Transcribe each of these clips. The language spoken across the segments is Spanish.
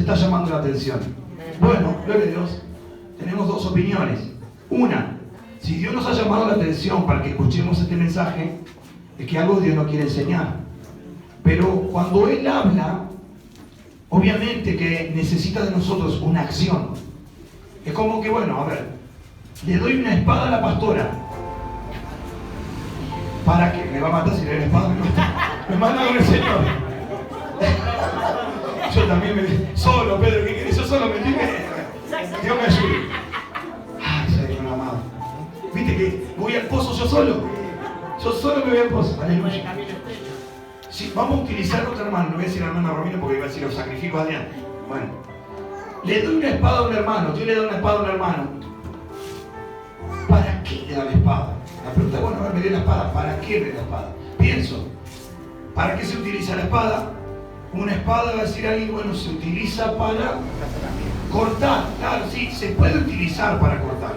está llamando la atención? Bueno, gloria a Dios, tenemos dos opiniones. Una, si Dios nos ha llamado la atención para que escuchemos este mensaje, es que algo Dios nos quiere enseñar. Pero cuando Él habla, obviamente que necesita de nosotros una acción. Es como que, bueno, a ver, le doy una espada a la pastora. ¿Para qué? Me va a matar si le doy la espada. Me manda con el Señor. Yo también me... Solo, Pedro, ¿qué querés? Yo solo me dije. Dios me ayude. Ay, Señor amado. ¿Viste que voy al pozo yo solo? Yo solo me voy al pozo. Aleluya. Sí, vamos a utilizar a otro hermano. No voy a decir al hermano Romino porque iba a decir los sacrifico a Adrián. Bueno. Le doy una espada a un hermano. Yo le doy una espada a un hermano. ¿Para qué le da la espada? La pregunta es, bueno, a ver, me dio la espada. ¿Para qué me dio la espada? Pienso. ¿Para qué se utiliza la espada? Una espada, va a decir alguien, bueno, se utiliza para cortar. Claro, sí, se puede utilizar para cortar.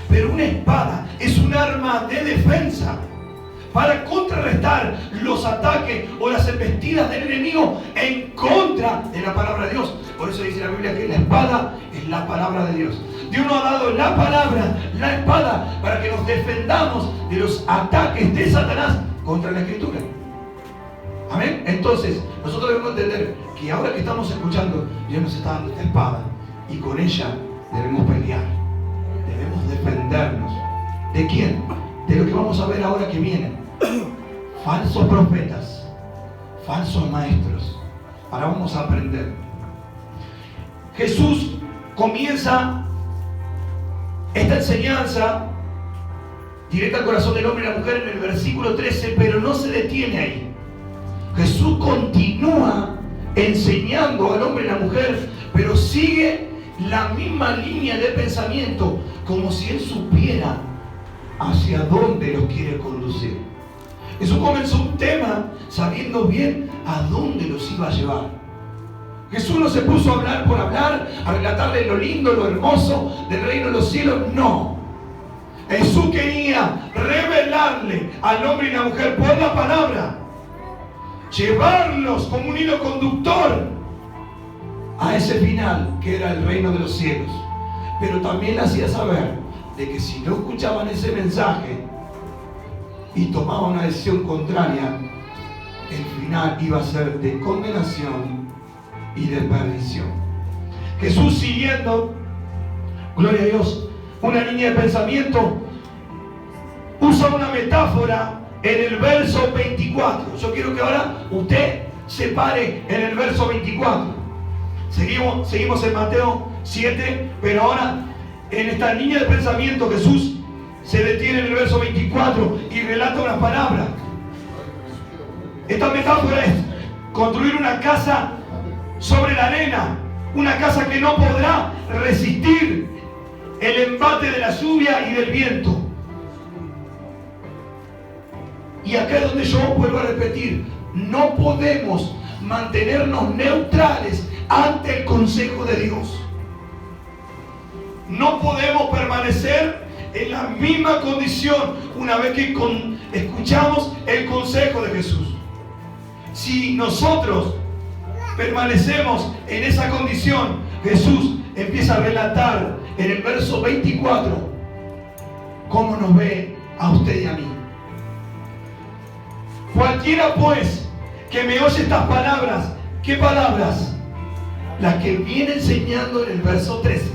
Pero una espada es un arma de defensa para contrarrestar los ataques o las embestidas del enemigo en contra de la palabra de Dios. Por eso dice la Biblia que la espada es la palabra de Dios. Dios nos ha dado la palabra, la espada, para que nos defendamos de los ataques de Satanás contra la Escritura. Amén. Entonces, nosotros debemos entender que ahora que estamos escuchando, Dios nos está dando esta espada y con ella debemos pelear. Debemos defendernos. ¿De quién? De lo que vamos a ver ahora que vienen. Falsos profetas, falsos maestros. Ahora vamos a aprender. Jesús comienza esta enseñanza directa al corazón del hombre y la mujer en el versículo 13, pero no se detiene ahí. Jesús continúa enseñando al hombre y la mujer, pero sigue la misma línea de pensamiento, como si Él supiera hacia dónde los quiere conducir. Jesús comenzó un tema sabiendo bien a dónde los iba a llevar. Jesús no se puso a hablar por hablar, a relatarle lo lindo, lo hermoso del reino de los cielos, no. Jesús quería revelarle al hombre y la mujer por la palabra, llevarlos como un hilo conductor a ese final que era el reino de los cielos. Pero también hacía saber de que si no escuchaban ese mensaje y tomaban una decisión contraria, el final iba a ser de condenación y de perdición. Jesús, siguiendo, gloria a Dios, una línea de pensamiento, usa una metáfora en el verso 24. Yo quiero que ahora usted se pare en el verso 24. Seguimos en Mateo 7, pero ahora en esta línea de pensamiento Jesús se detiene en el verso 24 y relata unas palabras. Esta metáfora es construir una casa sobre la arena, una casa que no podrá resistir el embate de la lluvia y del viento. Y acá es donde yo vuelvo a repetir, no podemos mantenernos neutrales ante el consejo de Dios. No podemos permanecer en la misma condición una vez que escuchamos el consejo de Jesús. Si nosotros permanecemos en esa condición, Jesús empieza a relatar en el verso 24 cómo nos ve a usted y a mí. Cualquiera pues que me oye estas palabras, ¿qué palabras? Las que viene enseñando en el verso 13.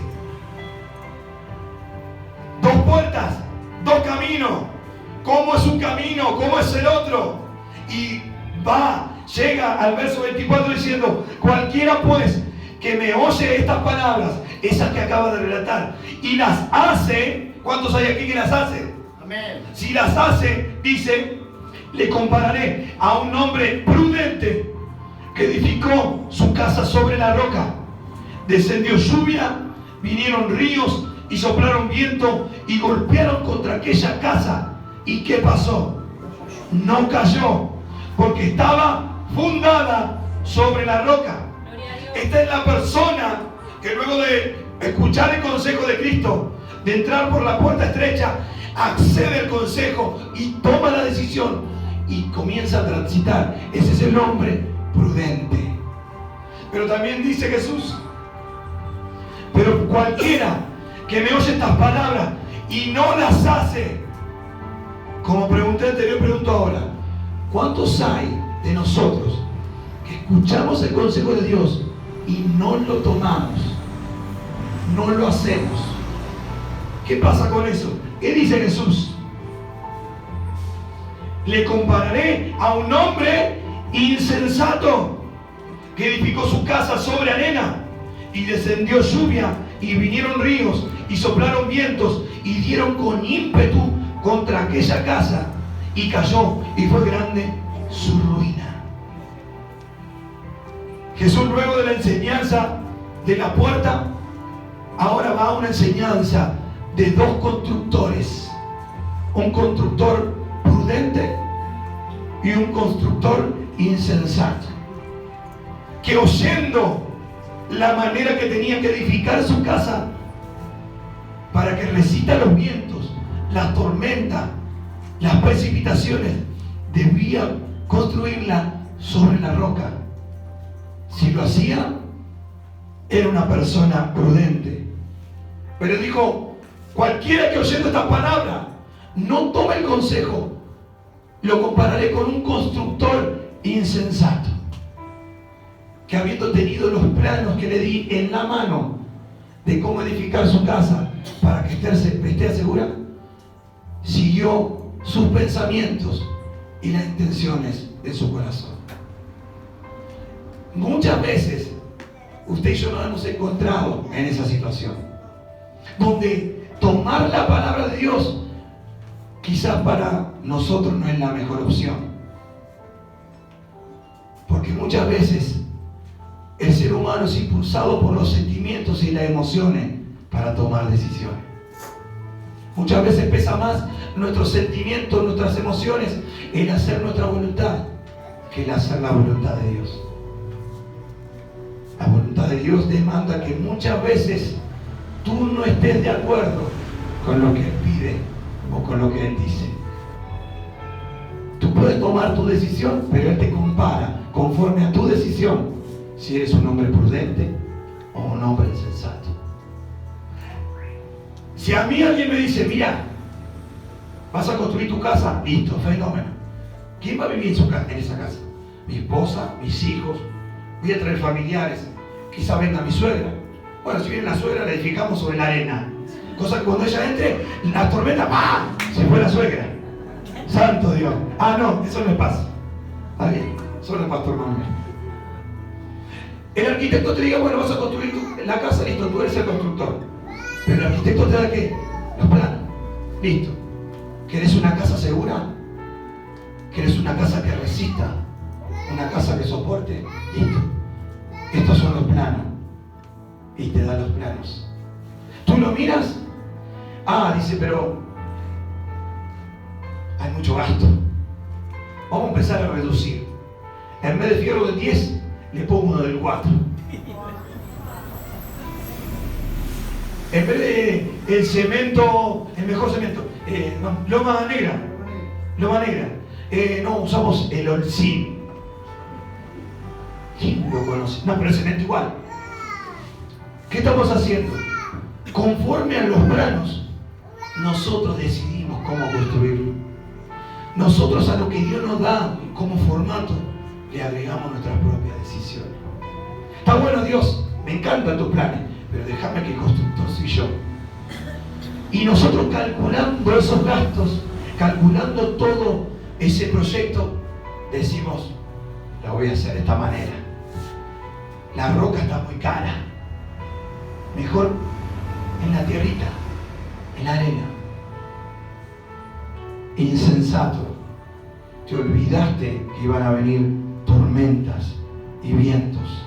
Dos puertas, dos caminos. ¿Cómo es un camino? ¿Cómo es el otro? Y llega al verso 24 diciendo, cualquiera pues que me oye estas palabras, esas que acaba de relatar, y las hace, ¿cuántos hay aquí que las hace? Amén. Si las hace, dice, le compararé a un hombre prudente que edificó su casa sobre la roca. Descendió lluvia, vinieron ríos y soplaron viento y golpearon contra aquella casa. ¿Y qué pasó? No cayó, porque estaba fundada sobre la roca. Esta es la persona que luego de escuchar el consejo de Cristo, de entrar por la puerta estrecha, accede al consejo y toma la decisión y comienza a transitar. Ese es el hombre prudente. Pero también dice Jesús, pero cualquiera que me oye estas palabras y no las hace, como pregunté anterior, pregunto ahora, ¿cuántos hay de nosotros que escuchamos el consejo de Dios y no lo tomamos, no lo hacemos? ¿Qué pasa con eso? ¿Qué dice Jesús? Le compararé a un hombre insensato que edificó su casa sobre arena, y descendió lluvia y vinieron ríos y soplaron vientos y dieron con ímpetu contra aquella casa, y cayó, y fue grande su ruina. Jesús, luego de la enseñanza de la puerta, ahora va a una enseñanza de dos constructores: un constructor prudente y un constructor insensato, que oyendo la manera que tenía que edificar su casa para que resista los vientos, las tormentas, las precipitaciones, debía construirla sobre la roca. Si lo hacía, era una persona prudente. Pero dijo, cualquiera que oyendo esta palabra no tome el consejo, lo compararé con un constructor insensato, que habiendo tenido los planos que le di en la mano de cómo edificar su casa para que esté segura, siguió sus pensamientos y las intenciones de su corazón. Muchas veces usted y yo nos hemos encontrado en esa situación, donde tomar la palabra de Dios quizás para nosotros no es la mejor opción, porque muchas veces el ser humano es impulsado por los sentimientos y las emociones para tomar decisiones. Muchas veces pesa más nuestros sentimientos, nuestras emociones, el hacer nuestra voluntad que el hacer la voluntad de Dios. La voluntad de Dios demanda que muchas veces tú no estés de acuerdo con lo que Él pide o con lo que Él dice. Tú puedes tomar tu decisión, pero Él te compara conforme a tu decisión si eres un hombre prudente o un hombre insensato. Si a mí alguien me dice, mira, vas a construir tu casa, listo, fenómeno. ¿Quién va a vivir en esa casa? Mi esposa, mis hijos, voy a traer familiares, quizá venga mi suegra. Bueno, si viene la suegra, la edificamos sobre la arena. Cosa que cuando ella entre, la tormenta, ¡pam!, se fue la suegra. Santo Dios. Ah, no, eso no pasa. Está bien, solo el pastor Manuel. El arquitecto te diga, bueno, vas a construir la casa, listo, tú eres el constructor. Pero el arquitecto te da ¿qué? Los planos. Listo. ¿Querés una casa segura? ¿Querés una casa que resista? ¿Una casa que soporte? Listo. Estos son los planos. Y te da los planos. ¿Tú lo miras? Ah, dice, pero hay mucho gasto. Vamos a empezar a reducir. En vez de fierro del 10, le pongo uno del 4. En vez de el cemento, el mejor cemento, loma negra. No, usamos el Olcín. ¿Quién lo conoce? No, pero el cemento igual. ¿Qué estamos haciendo? Conforme a los planos, nosotros decidimos cómo construirlo. Nosotros a lo que Dios nos da como formato, le agregamos nuestras propias decisiones. Está bueno, Dios, me encantan tus planes, pero déjame que el constructor soy yo. Y nosotros calculando esos gastos, calculando todo ese proyecto, decimos, la voy a hacer de esta manera. La roca está muy cara. Mejor en la tierrita, en la arena. Insensato, te olvidaste que iban a venir tormentas y vientos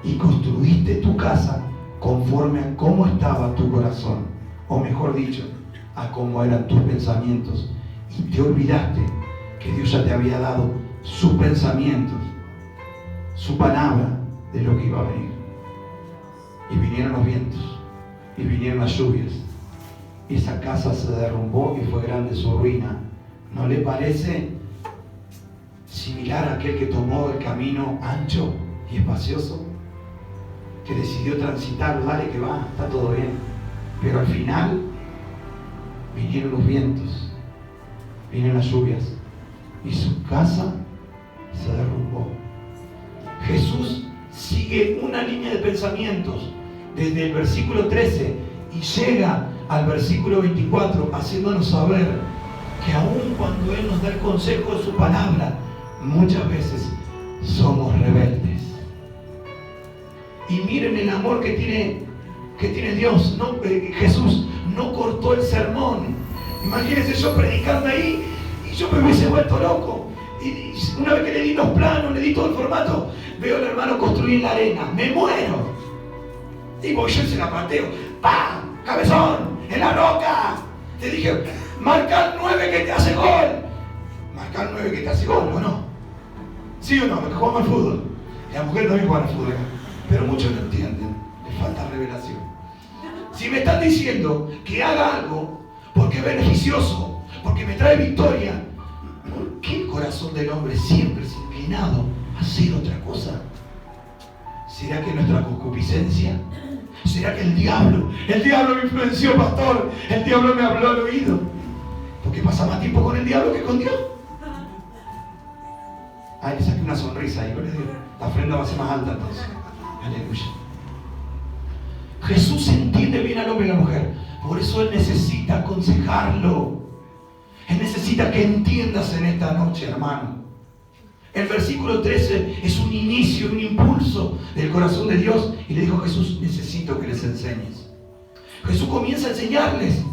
y construiste tu casa conforme a cómo estaba tu corazón, o mejor dicho, a cómo eran tus pensamientos, y te olvidaste que Dios ya te había dado sus pensamientos, su palabra de lo que iba a venir. Y vinieron los vientos y vinieron las lluvias y esa casa se derrumbó y fue grande su ruina. ¿No le parece similar a aquel que tomó el camino ancho y espacioso? que decidió transitar, dale que va, está todo bien. Pero al final vinieron los vientos, vinieron las lluvias y su casa se derrumbó. Jesús sigue una línea de pensamientos desde el versículo 13 y llega al versículo 24 haciéndonos saber que aun cuando Él nos da el consejo de su palabra, muchas veces somos rebeldes. Y miren el amor que tiene Dios. No, Jesús no cortó el sermón. Imagínense yo predicando ahí y yo me hubiese vuelto loco. Y una vez que le di los planos, le di todo el formato, veo al hermano construir en la arena. ¡Me muero! Y voy yo y se la pateo. ¡Pam! ¡Cabezón! ¡En la roca! Te dije, marca el 9 que te hace gol. Marca el 9 que te hace gol, ¿o no? ¿Sí o no? Los que jugamos al fútbol. Y las mujeres también juegan al fútbol acá. Pero muchos no entienden. Les falta revelación. Si me están diciendo que haga algo porque es beneficioso, porque me trae victoria, ¿por qué el corazón del hombre siempre es inclinado a hacer otra cosa? ¿Será que nuestra concupiscencia? ¿Será que el diablo me influenció, pastor? El diablo me habló al oído. Porque pasa más tiempo con el diablo que con Dios. Ay, le saqué una sonrisa ahí, ¿vale? La ofrenda va a ser más alta entonces. Aleluya. Jesús entiende bien al hombre y a la mujer. Por eso Él necesita aconsejarlo. Él necesita que entiendas en esta noche, hermano. El versículo 13 es un inicio, un impulso del corazón de Dios. Y le dijo a Jesús, necesito que les enseñes. Jesús comienza a enseñarles.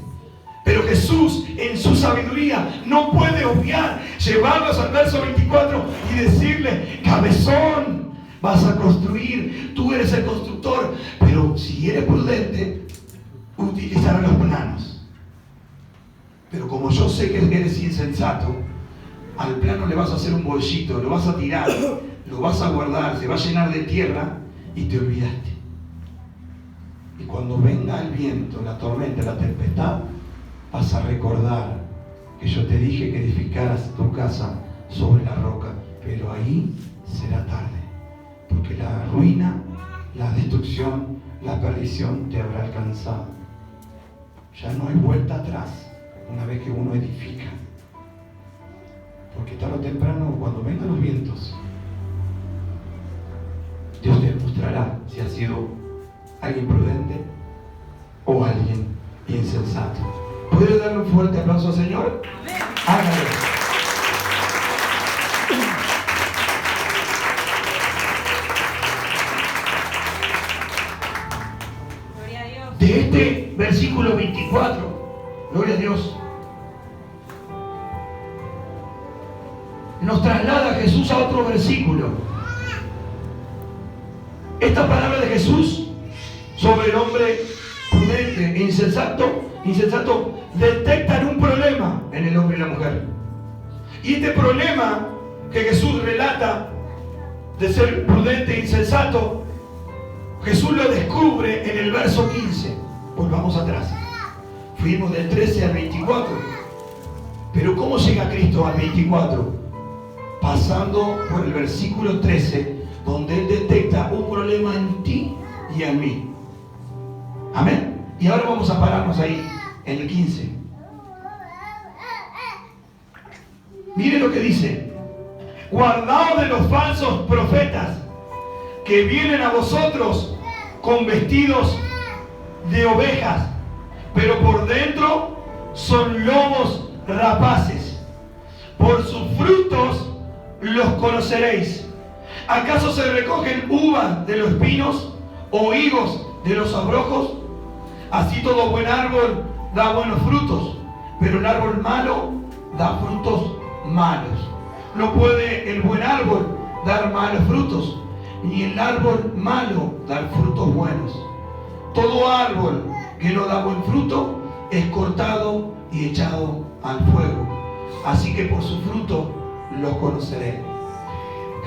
Pero Jesús, en su sabiduría, no puede obviar, llevarlos al verso 24 y decirle, cabezón, vas a construir, tú eres el constructor, pero si eres prudente, utilizarás los planos. Pero como yo sé que eres insensato, al plano le vas a hacer un bolsito, lo vas a tirar, lo vas a guardar, se va a llenar de tierra y te olvidaste. Y cuando venga el viento, la tormenta, la tempestad, vas a recordar que yo te dije que edificaras tu casa sobre la roca, pero ahí será tarde, porque la ruina, la destrucción, la perdición te habrá alcanzado. Ya no hay vuelta atrás una vez que uno edifica, porque tarde o temprano, cuando vengan los vientos, Dios te mostrará si has sido alguien prudente o alguien insensato. ¿Puedes darle un fuerte aplauso al Señor? Hágalo. Gloria a Dios. De este versículo 24, gloria a Dios, nos traslada Jesús a otro versículo. Esta palabra de Jesús sobre el hombre prudente e insensato detectan un problema en el hombre y la mujer. Y este problema que Jesús relata de ser prudente e insensato, Jesús lo descubre en el verso 15. Volvamos atrás. Fuimos del 13 al 24. Pero ¿cómo llega Cristo al 24? Pasando por el versículo 13, donde Él detecta un problema en ti y en mí. Amén. Y ahora vamos a pararnos ahí, en el 15. Mire lo que dice: guardaos de los falsos profetas que vienen a vosotros con vestidos de ovejas, pero por dentro son lobos rapaces. Por sus frutos los conoceréis. ¿Acaso se recogen uvas de los espinos o higos de los abrojos? Así todo buen árbol da buenos frutos, pero el árbol malo da frutos malos. No puede el buen árbol dar malos frutos, ni el árbol malo dar frutos buenos. Todo árbol que no da buen fruto es cortado y echado al fuego. Así que por su fruto los conoceré.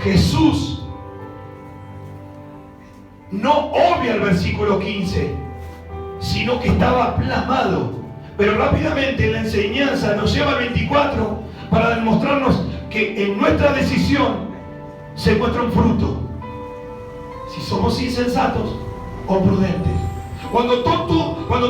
Jesús no obvia el versículo 15, sino que estaba plasmado. Pero rápidamente la enseñanza nos lleva al 24 para demostrarnos que en nuestra decisión se encuentra un fruto. Si somos insensatos, o prudente? Cuando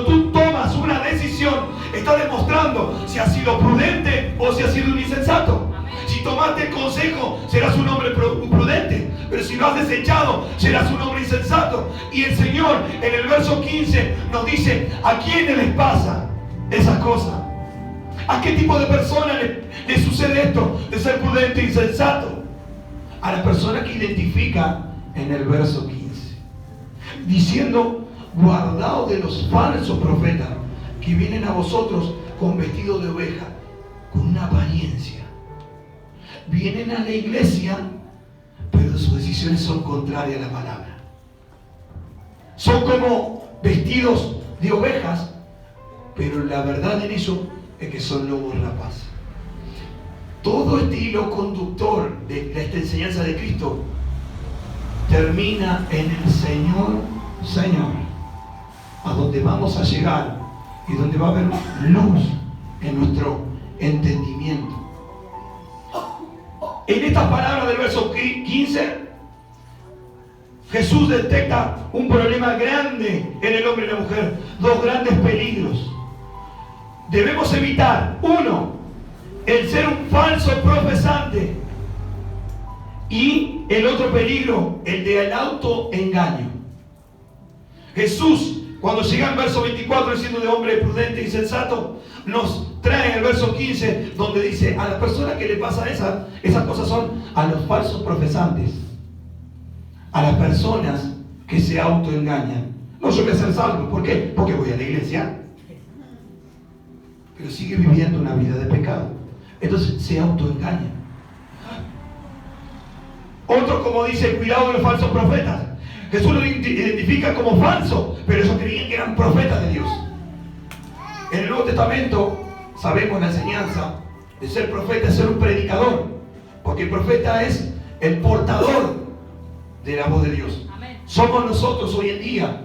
tú tomas una decisión, estás demostrando si has sido prudente o si has sido un insensato. Si tomaste el consejo, serás un hombre prudente. Pero si lo has desechado, serás un hombre insensato. Y el Señor en el verso 15 nos dice: ¿a quiénes les pasa esas cosas? ¿A qué tipo de personas le sucede esto de ser prudente e insensato? A las personas que identifica en el verso 15, diciendo: guardaos de los falsos profetas que vienen a vosotros con vestido de oveja, con una apariencia. Vienen a la iglesia, pero sus decisiones son contrarias a la palabra. Son como vestidos de ovejas, pero la verdad en eso es que son lobos rapaces. Todo este hilo conductor de esta enseñanza de Cristo termina en el Señor, a donde vamos a llegar y donde va a haber luz en nuestro entendimiento. En estas palabras del verso 15, Jesús detecta un problema grande en el hombre y la mujer, dos grandes peligros. Debemos evitar, uno, el ser un falso profesante, y el otro peligro, el del autoengaño. Jesús, cuando llega al verso 24 diciendo de hombre prudente y sensato, nos trae el verso 15 donde dice: a las personas que le pasa esas cosas son a los falsos profesantes, a las personas que se autoengañan. No, yo voy a ser salvo. ¿Por qué? Porque voy a la iglesia, pero sigue viviendo una vida de pecado. Entonces se autoengaña. Otro, como dice, cuidado de los falsos profetas. Jesús los identifica como falsos, pero ellos creían que eran profetas de Dios. En el Nuevo Testamento sabemos la enseñanza de ser profeta, es ser un predicador, porque el profeta es el portador de la voz de Dios. Amén. Somos nosotros hoy en día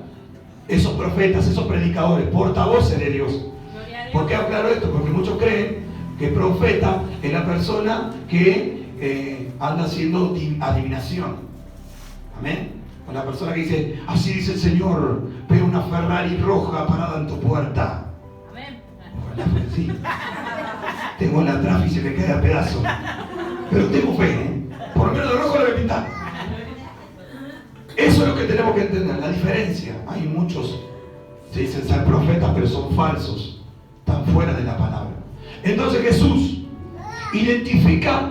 esos profetas, esos predicadores, portavoces de Dios. ¿Por qué aclaro esto? Porque muchos creen que profeta es la persona que anda haciendo adivinación. Amén. O la persona que dice: así dice el Señor, veo una Ferrari roja parada en tu puerta. Amén. Ojalá, sí. Tengo la traf y se me cae a pedazos. Pero tengo fe, ¿eh? Por lo menos de rojo la voy a pintar. Eso es lo que tenemos que entender, la diferencia. Hay muchos, se dicen ser profetas, pero son falsos, están fuera de la palabra. Entonces Jesús identifica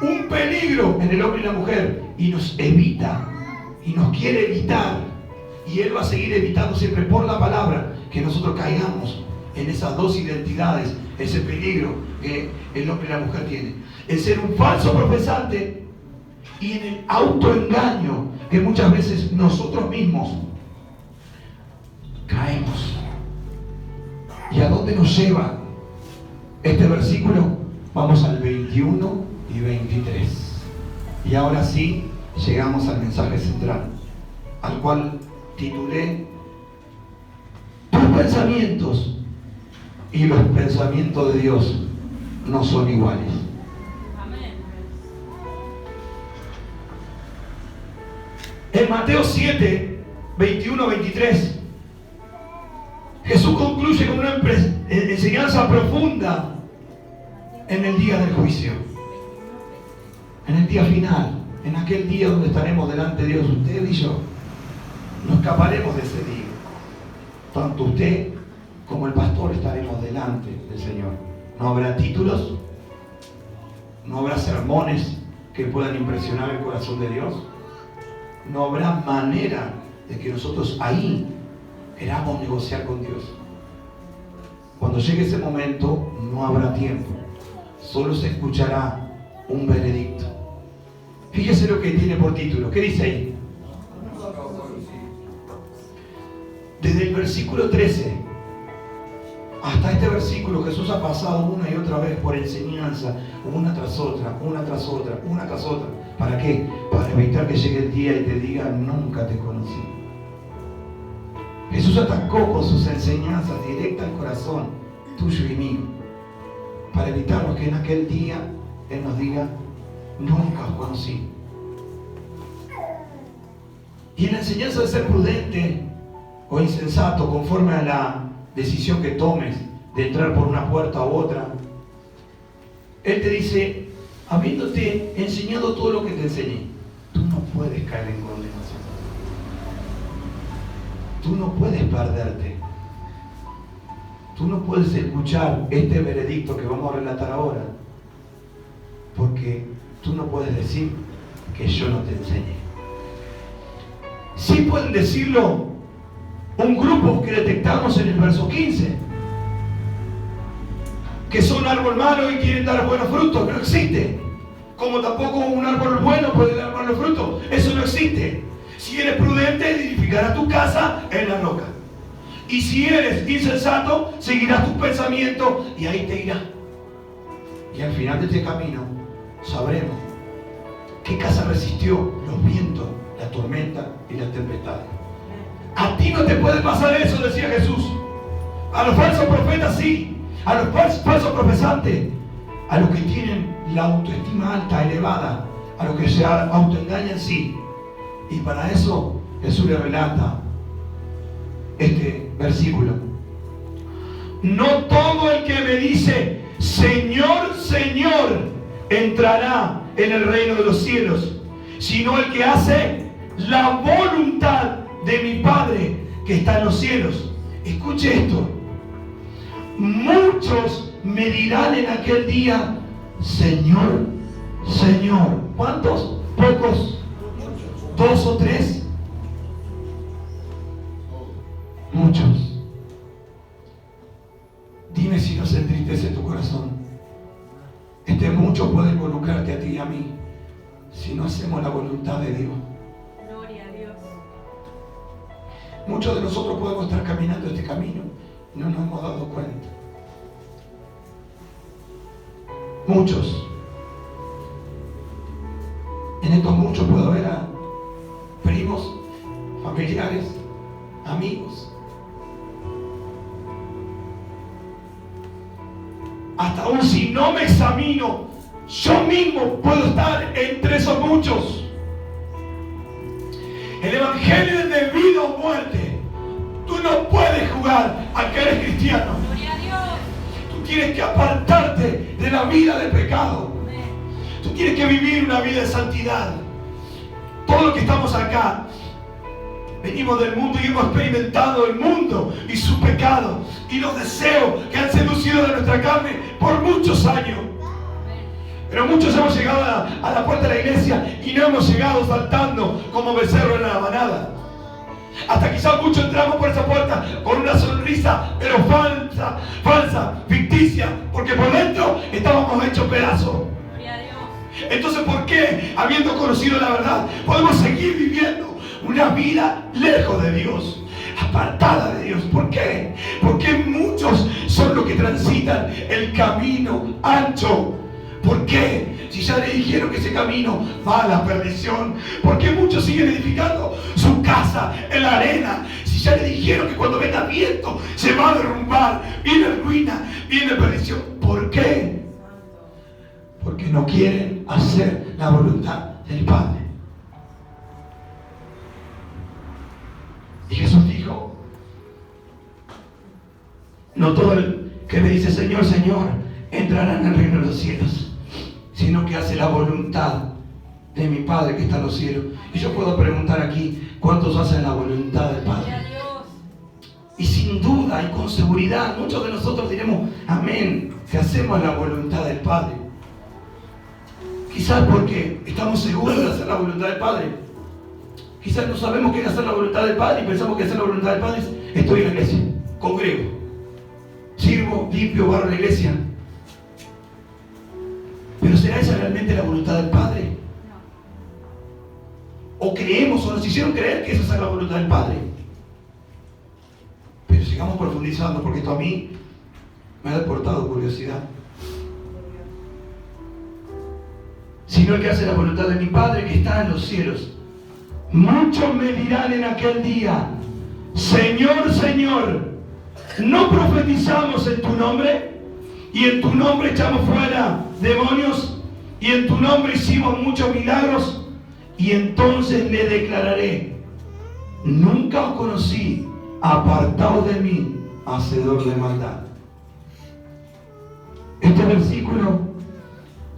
un peligro en el hombre y la mujer y nos evita, y nos quiere evitar, y Él va a seguir evitando siempre por la palabra que nosotros caigamos en esas dos identidades, ese peligro que el hombre y la mujer tienen: el ser un falso profesante y en el autoengaño que muchas veces nosotros mismos caemos. ¿Y a dónde nos lleva este versículo? Vamos al 21 y 23. Y ahora sí llegamos al mensaje central, al cual titulé: tus pensamientos y los pensamientos de Dios no son iguales. Amén. En Mateo 7, 21-23, Jesús concluye con una enseñanza profunda en el día del juicio, en el día final, en aquel día donde estaremos delante de Dios, usted y yo. No escaparemos de ese día. Tanto usted como el pastor estaremos delante del Señor. No habrá títulos, no habrá sermones que puedan impresionar el corazón de Dios. No habrá manera de que nosotros ahí queramos negociar con Dios. Cuando llegue ese momento no habrá tiempo, solo se escuchará un veredicto. Fíjese lo que tiene por título. ¿Qué dice ahí? Desde el versículo 13 hasta este versículo, Jesús ha pasado una y otra vez por enseñanza, una tras otra, una tras otra, una tras otra. ¿Para qué? Para evitar que llegue el día y te diga: nunca te conocí. Jesús atacó con sus enseñanzas directas al corazón tuyo y mío, para evitarnos que en aquel día Él nos diga: nunca os conocí. Y en la enseñanza de ser prudente o insensato, conforme a la decisión que tomes de entrar por una puerta u otra, Él te dice, habiéndote enseñado todo lo que te enseñé, tú no puedes caer en condenación. Tú no puedes perderte. Tú no puedes escuchar este veredicto que vamos a relatar ahora, porque tú no puedes decir que yo no te enseñé. Sí pueden decirlo un grupo que detectamos en el verso 15, que son árbol malo y quieren dar buenos frutos. No existe. Como tampoco un árbol bueno puede dar buenos frutos. Eso no existe. Si eres prudente, edificarás tu casa en la roca. Y si eres insensato, seguirás tus pensamientos y ahí te irás. Y al final de este camino sabremos qué casa resistió los vientos, la tormenta y las tempestades. A ti no te puede pasar eso, decía Jesús. A los falsos profetas sí. A los falsos profesantes, a los que tienen la autoestima alta, elevada, a los que se autoengañan sí. Y para eso Jesús le relata este versículo. No todo el que me dice Señor, Señor entrará en el reino de los cielos, sino el que hace la voluntad de mi Padre que está en los cielos. Escuche esto. Muchos me dirán en aquel día, Señor, Señor. ¿Cuántos? ¿Pocos? ¿2 o 3? Muchos. Dime si no se entristece tu corazón. Este mucho puede involucrarte a ti y a mí si no hacemos la voluntad de Dios. Gloria a Dios. Muchos de nosotros podemos estar caminando este camino y no nos hemos dado cuenta. Muchos. En estos muchos puedo ver a primos, familiares, amigos. Hasta aún si no me examino, yo mismo puedo estar entre esos muchos. El evangelio es de vida o muerte. Tú no puedes jugar a que eres cristiano. Gloria a Dios. Tú tienes que apartarte de la vida de pecado. Tú tienes que vivir una vida de santidad. Todos los que estamos acá venimos del mundo y hemos experimentado el mundo y su pecado y los deseos que han seducido de nuestra carne por muchos años. Pero muchos hemos llegado a la puerta de la iglesia y no hemos llegado saltando como becerro en la manada. Hasta quizás muchos entramos por esa puerta con una sonrisa, pero falsa, ficticia, porque por dentro estábamos hechos pedazos. Gloria a Dios. Entonces, ¿por qué, habiendo conocido la verdad, podemos seguir viviendo una vida lejos de Dios, apartada de Dios? ¿Por qué? Porque muchos son los que transitan el camino ancho. ¿Por qué? Si ya le dijeron que ese camino va a la perdición, ¿por qué muchos siguen edificando su casa en la arena? Si ya le dijeron que cuando venga viento se va a derrumbar, viene ruina, viene perdición. ¿Por qué? Porque no quieren hacer la voluntad del Padre. Y Jesús dijo, no todo el que me dice Señor, Señor entrará en el reino de los cielos, sino que hace la voluntad de mi Padre que está en los cielos. Y yo puedo preguntar aquí, ¿cuántos hacen la voluntad del Padre? Gloria a Dios. Y sin duda y con seguridad, muchos de nosotros diremos, amén, que hacemos la voluntad del Padre. Quizás porque estamos seguros de hacer la voluntad del Padre. Quizás no sabemos qué es hacer la voluntad del Padre y pensamos que hacer la voluntad del Padre es estoy en la iglesia, congrego, sirvo, limpio, barro la iglesia. ¿Pero será esa realmente la voluntad del Padre? ¿O creemos o nos hicieron creer que esa es la voluntad del Padre? Pero sigamos profundizando porque esto a mí me ha deportado curiosidad. Sino el que hace la voluntad de mi Padre que está en los cielos. Muchos me dirán en aquel día, Señor, Señor, ¿no profetizamos en tu nombre? Y en tu nombre echamos fuera demonios, y en tu nombre hicimos muchos milagros. Y entonces le declararé, nunca os conocí, apartaos de mí, hacedor de maldad. Este versículo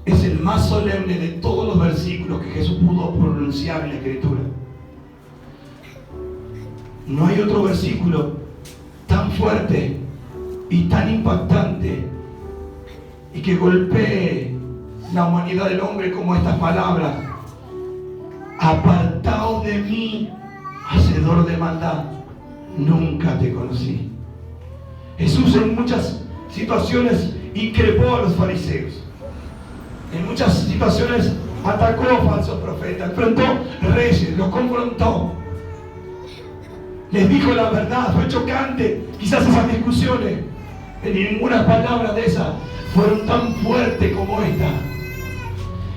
es el más solemne de todos los versículos que Jesús pudo pronunciar en la Escritura. No hay otro versículo tan fuerte y tan impactante y que golpee la humanidad del hombre como estas palabras: apartaos de mí, hacedor de maldad, nunca te conocí. Jesús en muchas situaciones increpó a los fariseos. En muchas situaciones atacó a falsos profetas, enfrentó reyes, los confrontó. Les dijo la verdad, fue chocante. Quizás esas discusiones, en ninguna palabra de esas fueron tan fuertes como esta.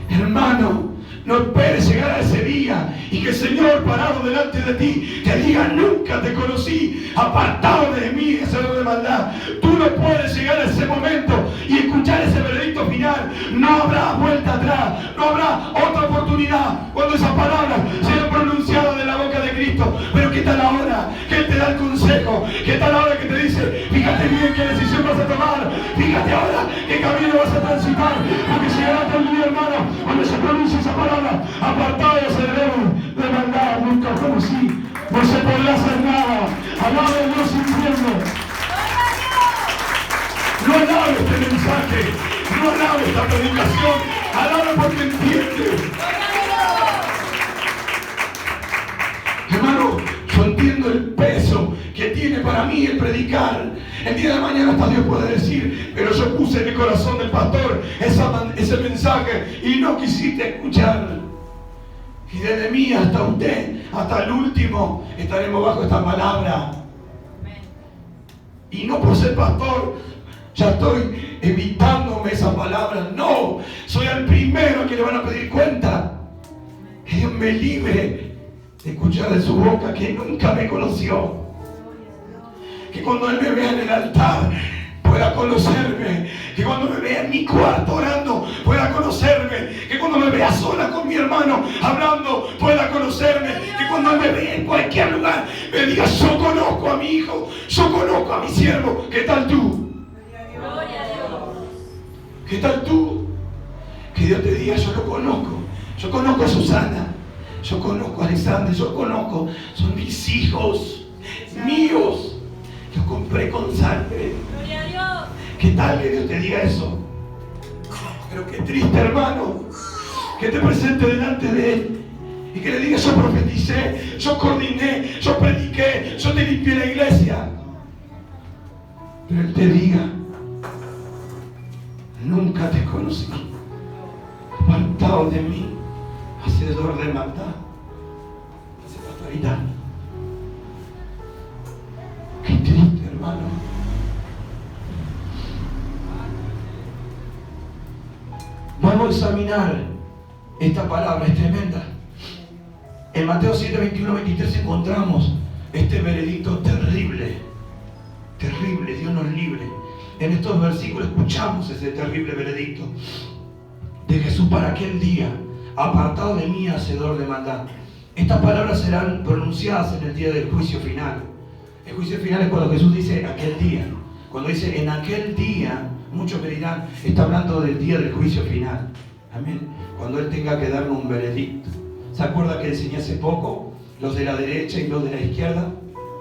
Hermano, no esperes llegar a ese día y que el Señor parado delante de ti te diga: nunca te conocí, apartado de mí, hacedor de maldad. Tú no puedes llegar a ese momento y escuchar ese veredicto final. No habrá vuelta atrás, no habrá otra oportunidad cuando esas palabras sean pronunciadas de la boca de Cristo. Pero ¿qué tal ahora que Él te da el consejo? ¿Qué tal ahora que te dice: fíjate bien qué decisión vas a tomar, fíjate ahora qué camino vas a transitar? Porque llegará tal día, hermano, cuando se pronuncie esa palabra: apartados de maldad, nunca os conocí. No se podrá hacer nada. Alaba a Dios sintiendo. No alabe este mensaje, no alabe esta predicación, alabe porque entiende. Hermano, yo entiendo el peso que tiene para mí el predicar. El día de mañana hasta Dios puede decir: pero yo puse en el corazón del pastor ese mensaje y no quisiste escuchar. Y desde mí hasta usted, hasta el último, estaremos bajo esta palabra. Y no por ser pastor ya estoy evitándome esa palabra. No, soy el primero que le van a pedir cuenta. Que Dios me libre de escuchar de su boca que nunca me conoció. Que cuando Él me vea en el altar pueda conocerme. Que cuando me vea en mi cuarto orando pueda conocerme. Que cuando me vea sola con mi hermano hablando pueda conocerme. Que cuando Él me vea en cualquier lugar me diga: yo conozco a mi hijo, yo conozco a mi siervo. ¿Qué tal tú? Gloria a Dios. ¿Qué tal tú? Que Dios te diga: yo lo conozco. Yo conozco a Susana, yo conozco a Alexander, yo conozco. Son mis hijos, míos. Los compré con sangre. Gloria a Dios. ¿Qué tal que Dios te diga eso? Pero qué triste, hermano, que te presente delante de Él y que le diga: yo profeticé, yo coordiné, yo prediqué, yo te limpié la iglesia. Pero Él te diga: nunca te conocí, apartado de mí, hacedor de maldad. Hace pastorita. Qué triste, hermano. Vamos a examinar esta palabra, es tremenda. En Mateo 7, 21, 23 encontramos este veredicto terrible. Terrible, Dios nos libre. En estos versículos escuchamos ese terrible veredicto de Jesús para aquel día: apartado de mí, hacedor de maldad. Estas palabras serán pronunciadas en el día del juicio final. El juicio final es cuando Jesús dice aquel día. Cuando dice en aquel día, muchos me dirán: está hablando del día del juicio final. Amén. Cuando Él tenga que darnos un veredicto. ¿Se acuerdan que enseñé hace poco? Los de la derecha y los de la izquierda.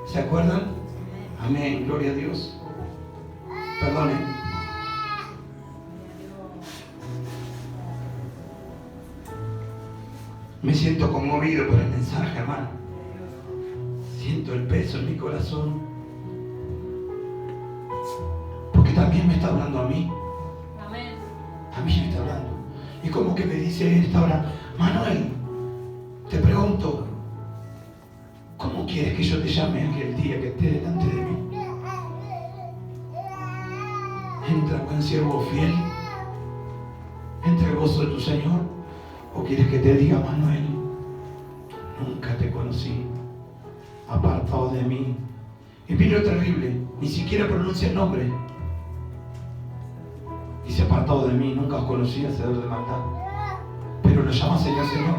¿Se acuerdan? Amén. Gloria a Dios. Perdonen. Me siento conmovido por el mensaje, hermano. Siento el peso en mi corazón. Porque también me está hablando a mí. Amén. A mí me está hablando. Y como que me dice esta hora: Manuel, te pregunto, ¿cómo quieres que yo te llame aquel día que esté delante de mí? ¿Entra buen siervo fiel? ¿Entra el gozo de tu Señor? ¿O quieres que te diga: Manuel, nunca te conocí, apartado de mí? Y vino terrible, ni siquiera pronuncia el nombre. Dice: apartado de mí, nunca os conocí, hacedor de maldad. Pero lo llama Señor, Señor.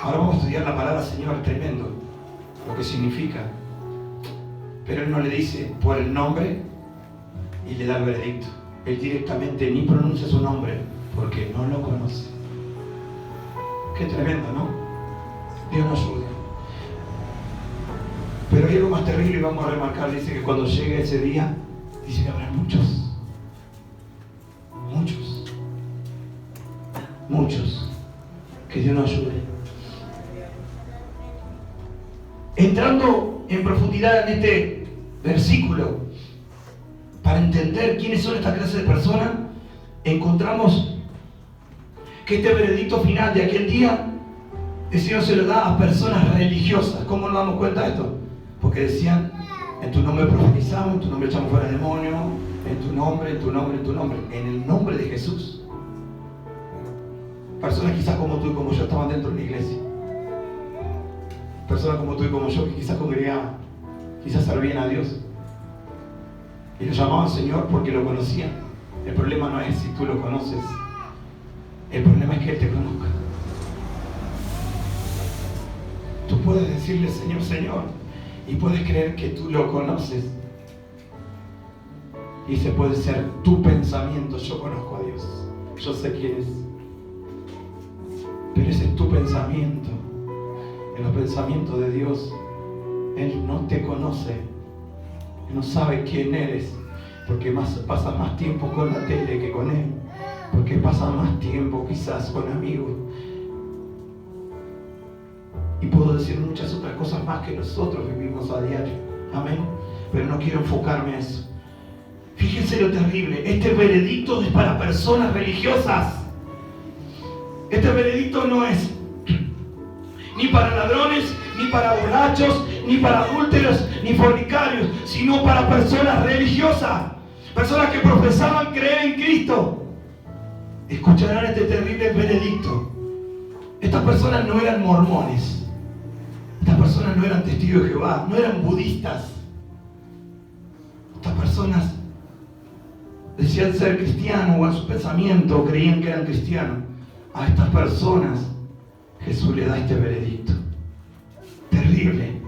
Ahora vamos a estudiar la palabra Señor, tremendo. lo que significa. Pero él no le dice por el nombre y le da el veredicto. Él directamente ni pronuncia su nombre porque no lo conoce. Qué tremendo, ¿no? Dios nos ayude. Pero hay algo más terrible y vamos a remarcar. Dice que cuando llegue ese día, dice que habrá muchos. Muchos. Que Dios nos ayude. Entrando en profundidad en este versículo, para entender quiénes son esta clase de personas, encontramos que este veredicto final de aquel día, el Señor se lo da a personas religiosas. ¿Cómo nos damos cuenta de esto? Porque decían, en tu nombre profetizamos, en tu nombre echamos fuera demonios, en tu nombre, en el nombre de Jesús. Personas quizás como tú y como yo estaban dentro de la iglesia. Personas como tú y como yo que quizás congregaban, quizás servían a Dios. Y lo llamaban Señor porque lo conocían. El problema no es si tú lo conoces. El problema es que Él te conozca. Tú puedes decirle Señor, Señor, y puedes creer que tú lo conoces. Y ese puede ser tu pensamiento. Yo conozco a Dios. Yo sé quién es. Pero ese es tu pensamiento. En los pensamientos de Dios, Él no te conoce. Él no sabe quién eres. Porque pasa más tiempo con la tele que con Él. Porque pasa más tiempo quizás con amigos. Y puedo decir muchas otras cosas más que nosotros vivimos a diario. Amén. Pero no quiero enfocarme en eso. Fíjense lo terrible. Este veredicto es para personas religiosas. Este veredicto no es ni para ladrones, ni para borrachos, ni para adúlteros, ni fornicarios, sino para personas religiosas. Personas que profesaban creer en Cristo. Escucharán este terrible veredicto. Estas personas no eran mormones. Estas personas no eran testigos de Jehová. No eran budistas. Estas personas decían ser cristianos o en su pensamiento creían que eran cristianos. A estas personas Jesús le da este veredicto. Terrible.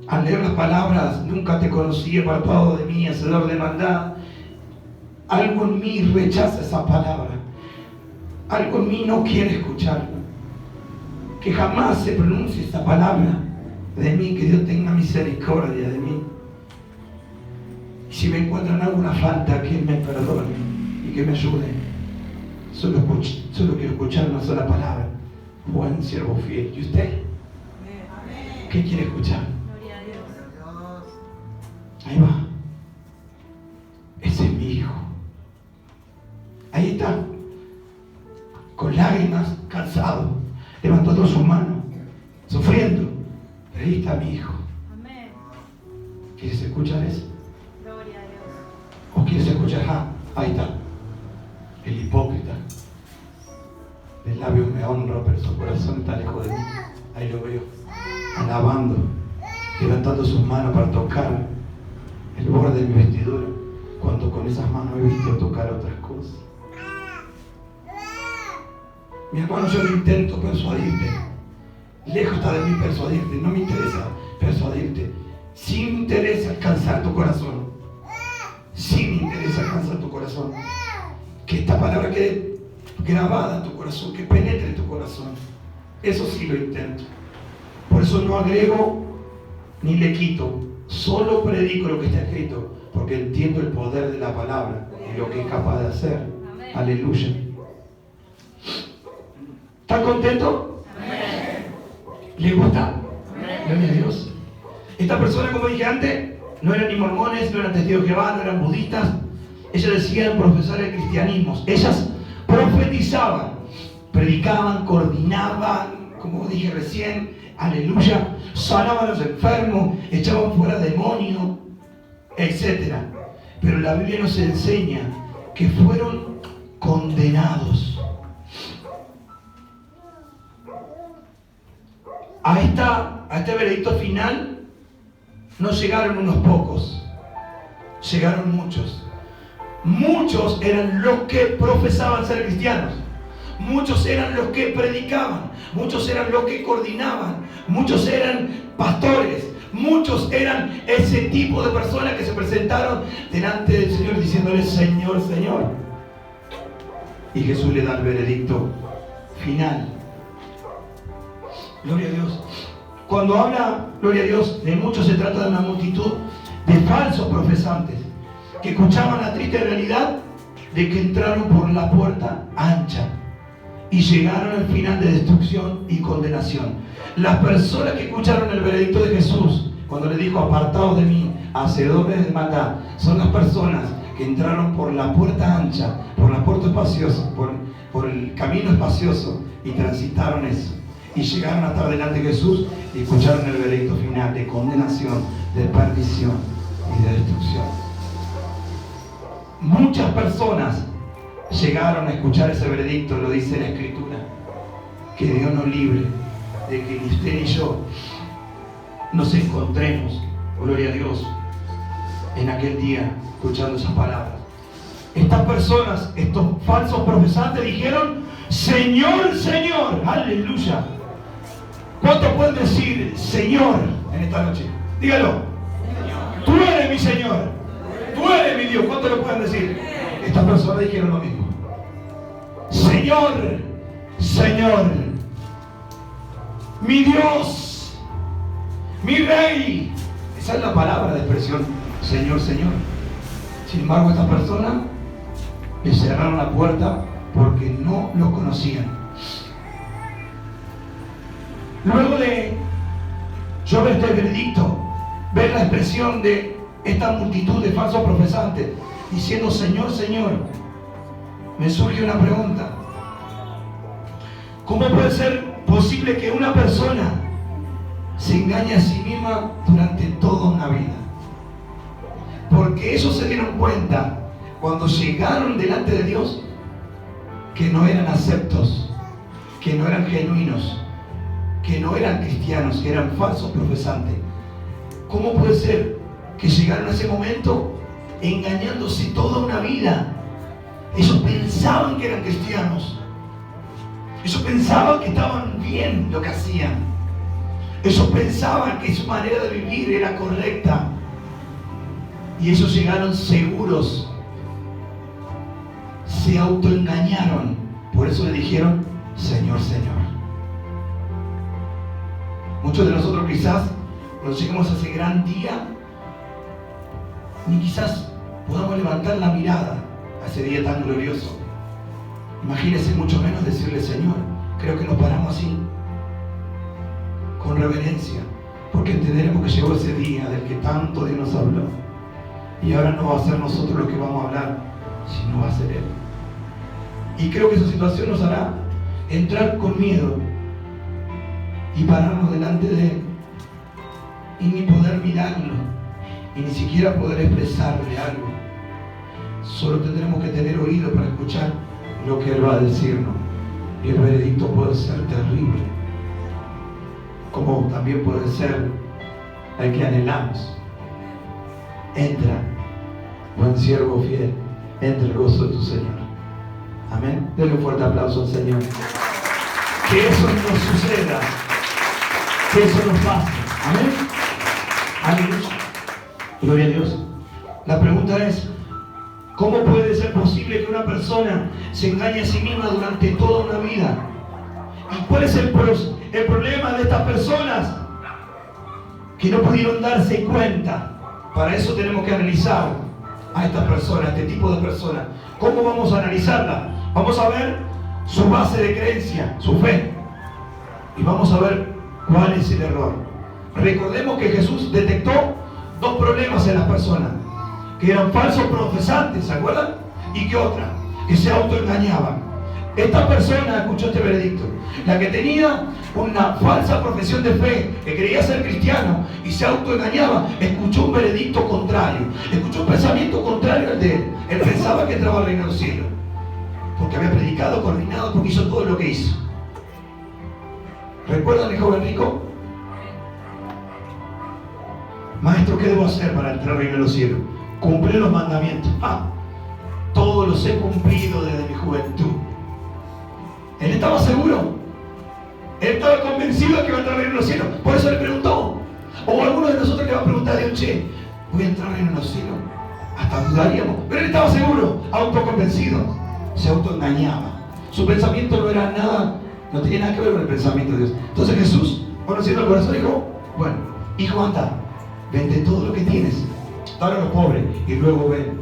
Al leer las palabras, nunca te conocí, apartado de mí, hacedor de maldad. Algo en mí rechaza esa palabra. Algo en mí no quiere escucharla. Que jamás se pronuncie esa palabra de mí, que Dios tenga misericordia de mí. Y si me encuentran alguna falta, que Él me perdone y que me ayude. Solo quiero escuchar una sola palabra. Buen siervo fiel. ¿Y usted? ¿Qué quiere escuchar? Gloria a Dios. Ahí va. Ese es mi hijo. Ahí está. Con lágrimas, cansado, levantando su mano, sufriendo. Pero ahí está mi hijo. Amén. ¿Quieres escuchar eso? Gloria a Dios. ¿O quieres escuchar? Ahí está. El hipócrita. De labios me honro, pero su corazón está lejos de mí. Ahí lo veo. Alabando, levantando sus manos para tocar el borde de mi vestidura, cuando con esas manos he visto tocar otras cosas. Mi hermano, yo no intento persuadirte. Lejos está de mí persuadirte. No me interesa persuadirte. Sí me interesa alcanzar tu corazón. Sí me interesa alcanzar tu corazón. Que esta palabra quede grabada en tu corazón, que penetre en tu corazón. Eso sí lo intento. Por eso no agrego ni le quito. Solo predico lo que está escrito, porque entiendo el poder de la palabra y lo que es capaz de hacer. Amén. Aleluya. ¿Están contentos? Amén. ¿Les gusta? Amén. Gloria a Dios. Esta persona, como dije antes, no eran ni mormones, no eran testigos de Jehová, no eran budistas. Ellas decían profesar el cristianismo. Ellas profetizaban, predicaban, coordinaban, como dije recién, aleluya, sanaban a los enfermos, echaban fuera demonios, etc. Pero la Biblia nos enseña que fueron condenados. A este veredicto final no llegaron unos pocos, llegaron muchos. Muchos eran los que profesaban ser cristianos. muchos eran los que predicaban, muchos eran los que coordinaban, muchos eran pastores, muchos eran ese tipo de personas que se presentaron delante del Señor diciéndole: Señor, Señor. Y Jesús le da el veredicto final. Gloria a Dios. Cuando habla, gloria a Dios, de muchos, se trata de una multitud de falsos profesantes que escuchaban la triste realidad de que entraron por la puerta ancha y llegaron al final de destrucción y condenación. Las personas que escucharon el veredicto de Jesús cuando le dijo: apartados de mí, hacedores de maldad, son las personas que entraron por la puerta ancha, por la puerta espaciosa, por el camino espacioso, y transitaron eso y llegaron a estar delante de Jesús y escucharon el veredicto final de condenación, de perdición y de destrucción. Muchas personas llegaron a escuchar ese veredicto, lo dice la Escritura, que Dios nos libre de que ni usted ni yo nos encontremos, gloria a Dios, en aquel día escuchando esas palabras. Estas personas, estos falsos profesantes dijeron: Señor, Señor, aleluya. ¿Cuántos pueden decir Señor en esta noche? Dígalo. Tú eres mi Señor, tú eres mi Dios. ¿Cuántos lo pueden decir? Estas personas dijeron lo mismo: Señor, Señor, mi Dios, mi Rey. Esa es la palabra de expresión: Señor, Señor. Sin embargo, estas personas le cerraron la puerta porque no lo conocían. Luego de yo ver este veredicto, ver la expresión de esta multitud de falsos profesantes diciendo Señor, Señor, me surge una pregunta: ¿cómo puede ser posible que una persona se engañe a sí misma durante toda una vida? Porque ellos se dieron cuenta cuando llegaron delante de Dios que no eran aceptos, que no eran genuinos, que no eran cristianos, que eran falsos profesantes. ¿Cómo puede ser que llegaron a ese momento engañándose toda una vida? Ellos pensaban que eran cristianos, ellos pensaban que estaban bien lo que hacían, ellos pensaban que su manera de vivir era correcta, y ellos llegaron seguros, se autoengañaron. Por eso le dijeron Señor, Señor. Muchos de nosotros quizás no lleguemos a ese gran día, ni quizás podamos levantar la mirada a ese día tan glorioso. Imagínese mucho menos decirle Señor. Creo que nos paramos así, con reverencia, porque entenderemos que llegó ese día del que tanto Dios nos habló. Y ahora no va a ser nosotros los que vamos a hablar, sino va a ser Él. Y creo que esa situación nos hará entrar con miedo y pararnos delante de Él y ni poder mirarlo y ni siquiera poder expresarle algo. Solo tendremos que tener oído para escuchar lo que Él va a decirnos. Y el veredicto puede ser terrible, como también puede ser el que anhelamos. Entra, buen siervo fiel, entra el gozo de tu Señor. Amén. Denle un fuerte aplauso al Señor. Que eso nos suceda, que eso nos pase. Amén. Aleluya. Gloria a Dios. La pregunta es: ¿cómo puede ser posible que una persona se engañe a sí misma durante toda una vida? ¿Y cuál es el problema de estas personas? Que no pudieron darse cuenta. Para eso tenemos que analizar a estas personas, a este tipo de personas. ¿Cómo vamos a analizarla? Vamos a ver su base de creencia, su fe. Y vamos a ver cuál es el error. Recordemos que Jesús detectó dos problemas en las personas: que eran falsos profesantes, ¿se acuerdan? Y que otra, que se autoengañaban. Esta persona escuchó este veredicto. La que tenía una falsa profesión de fe, que creía ser cristiano y se autoengañaba, escuchó un veredicto contrario, escuchó un pensamiento contrario al de él. Él pensaba que entraba al reino de los cielos, porque había predicado, coordinado, porque hizo todo lo que hizo. ¿Recuerdan el joven rico? Maestro, ¿qué debo hacer para entrar al reino de los cielos? Cumplir los mandamientos. Todos los he cumplido desde mi juventud. estaba seguro. Él estaba convencido de que iba a entrar al reino de los cielos. Por eso le preguntó. O alguno de nosotros le va a preguntar a Dios, che, ¿voy a entrar al reino de los cielos? Hasta dudaríamos. Pero él estaba seguro, autoconvencido. Se autoengañaba. Su pensamiento no era nada, no tenía nada que ver con el pensamiento de Dios. Entonces Jesús, conociendo el corazón, dijo, bueno, hijo, anda, vende todo lo que tienes, dale a los pobres y luego ven.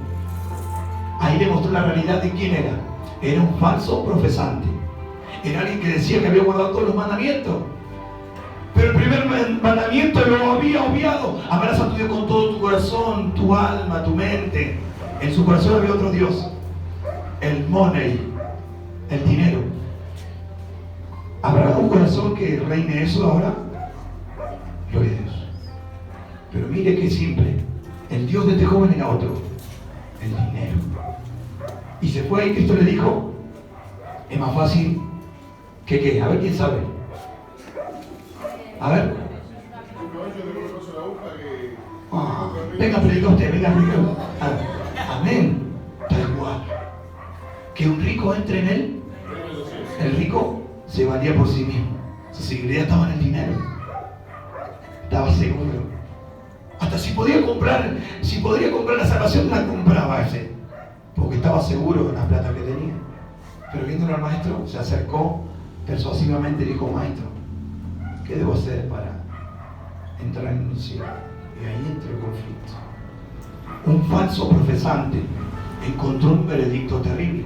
Ahí le mostró la realidad de quién era. Era un falso profesante. Era alguien que decía que había guardado todos los mandamientos. Pero el primer mandamiento lo había obviado. Amarás a tu Dios con todo tu corazón, tu alma, tu mente. En su corazón había otro Dios. El money, el dinero. ¿Habrá un corazón que reine eso ahora? Gloria a Dios. Pero mire qué simple. El Dios de este joven era otro. El dinero. Y se fue y Cristo le dijo, es más fácil que qué. A ver, ¿quién sabe? A ver. Venga, predica usted, venga, predica. Amén. Tal cual. Que un rico entre en él. El rico se valía por sí mismo. Su seguridad estaba en el dinero. Estaba seguro. Hasta si podría comprar la salvación, la compraba ese. Porque estaba seguro de la plata que tenía. Pero viéndolo al maestro, se acercó persuasivamente y dijo, maestro, ¿qué debo hacer para entrar en el cielo? Y ahí entró el conflicto. Un falso profesante encontró un veredicto terrible.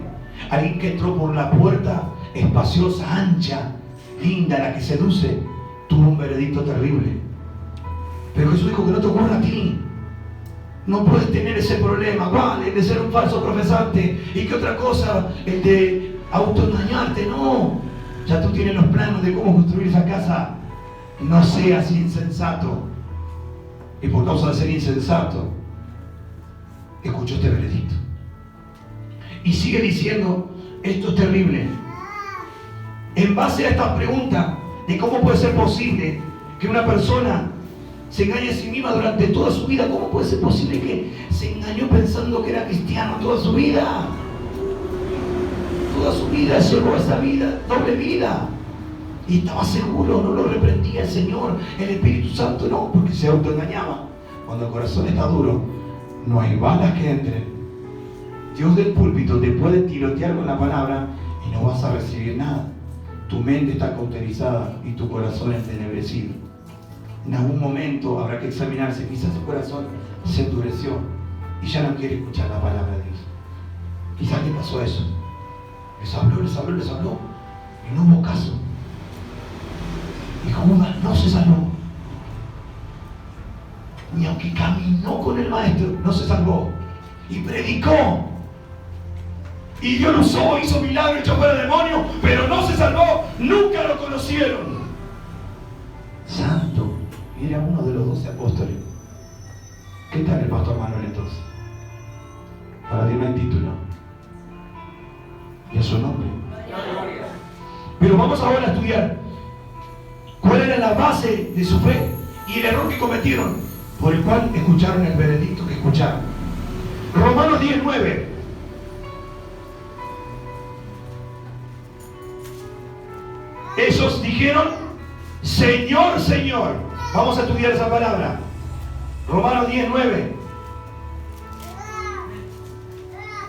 Alguien que entró por la puerta espaciosa, ancha, linda, la que seduce, tuvo un veredicto terrible. Pero Jesús dijo que no te ocurra a ti. No puedes tener ese problema. ¿Cuál? El de ser un falso profesante. ¿Y qué otra cosa? El de autoengañarte. No. Ya tú tienes los planos de cómo construir esa casa. No seas insensato. Y por causa de ser insensato, escuchó este veredicto. Y sigue diciendo, esto es terrible. En base a esta pregunta de cómo puede ser posible que una persona se engañe a sí misma durante toda su vida, ¿cómo puede ser posible que se engañó pensando que era cristiano toda su vida? Toda su vida llevó esa vida, doble vida. Y estaba seguro, no lo reprendía el Señor, el Espíritu Santo, no, porque se autoengañaba. Cuando el corazón está duro, no hay balas que entren. Dios del púlpito te puede tirotear con la palabra y no vas a recibir nada. Tu mente está cauterizada y tu corazón entenebrecido. En algún momento habrá que examinarse. Quizás tu corazón se endureció y ya no quiere escuchar la palabra de Dios. Quizás le pasó eso. Les habló y no hubo caso. Y Judas no se salvó. Ni aunque caminó con el maestro, no se salvó. Y predicó. Y Dios lo usó, hizo milagros, echó fuera demonios, pero no se salvó. Nunca lo conocieron. Santo. Y era uno de los 12 apóstoles. ¿Qué tal el pastor Manuel entonces? Para darle el título. Y a su nombre. Pero vamos ahora a estudiar cuál era la base de su fe y el error que cometieron, por el cual escucharon el veredicto que escucharon. Romanos 10:9. Ellos dijeron, Señor, Señor. Vamos a estudiar esa palabra. Romanos 10:9.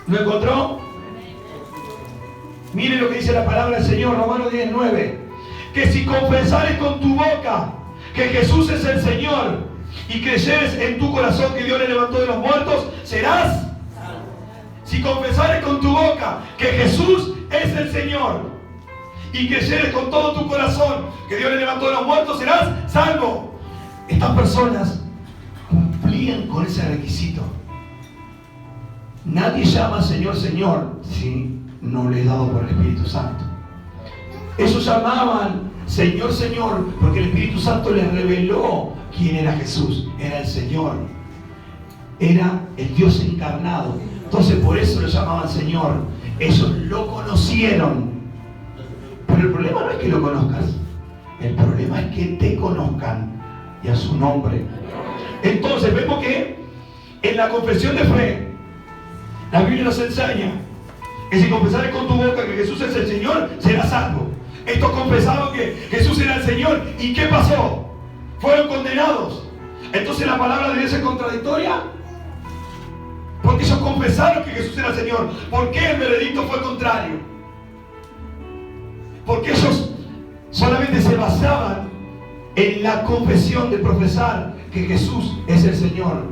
¿Lo encontró? Mire lo que dice la palabra del Señor, Romanos 10:9. Que si confesares con tu boca que Jesús es el Señor y creyeres en tu corazón que Dios le levantó de los muertos, serás salvo. Si confesares con tu boca que Jesús es el Señor y creyeres con todo tu corazón que Dios le levantó de los muertos, serás salvo. Estas personas cumplían con ese requisito. Nadie llama Señor, Señor si no le es dado por el Espíritu Santo. Ellos llamaban Señor, Señor porque el Espíritu Santo les reveló quién era Jesús. Era el Señor. Era el Dios encarnado. Entonces por eso lo llamaban Señor. Ellos lo conocieron. Pero el problema no es que lo conozcas. El problema es que te conozcan y a su nombre. Entonces vemos que en la confesión de fe, la Biblia nos enseña que si confesares con tu boca que Jesús es el Señor, serás salvo. Estos confesaron que Jesús era el Señor. ¿Y qué pasó? Fueron condenados. Entonces la palabra de Dios es contradictoria. Porque ellos confesaron que Jesús era el Señor. ¿Por qué el veredicto fue contrario? Porque ellos solamente se basaban en la confesión de profesar que Jesús es el Señor.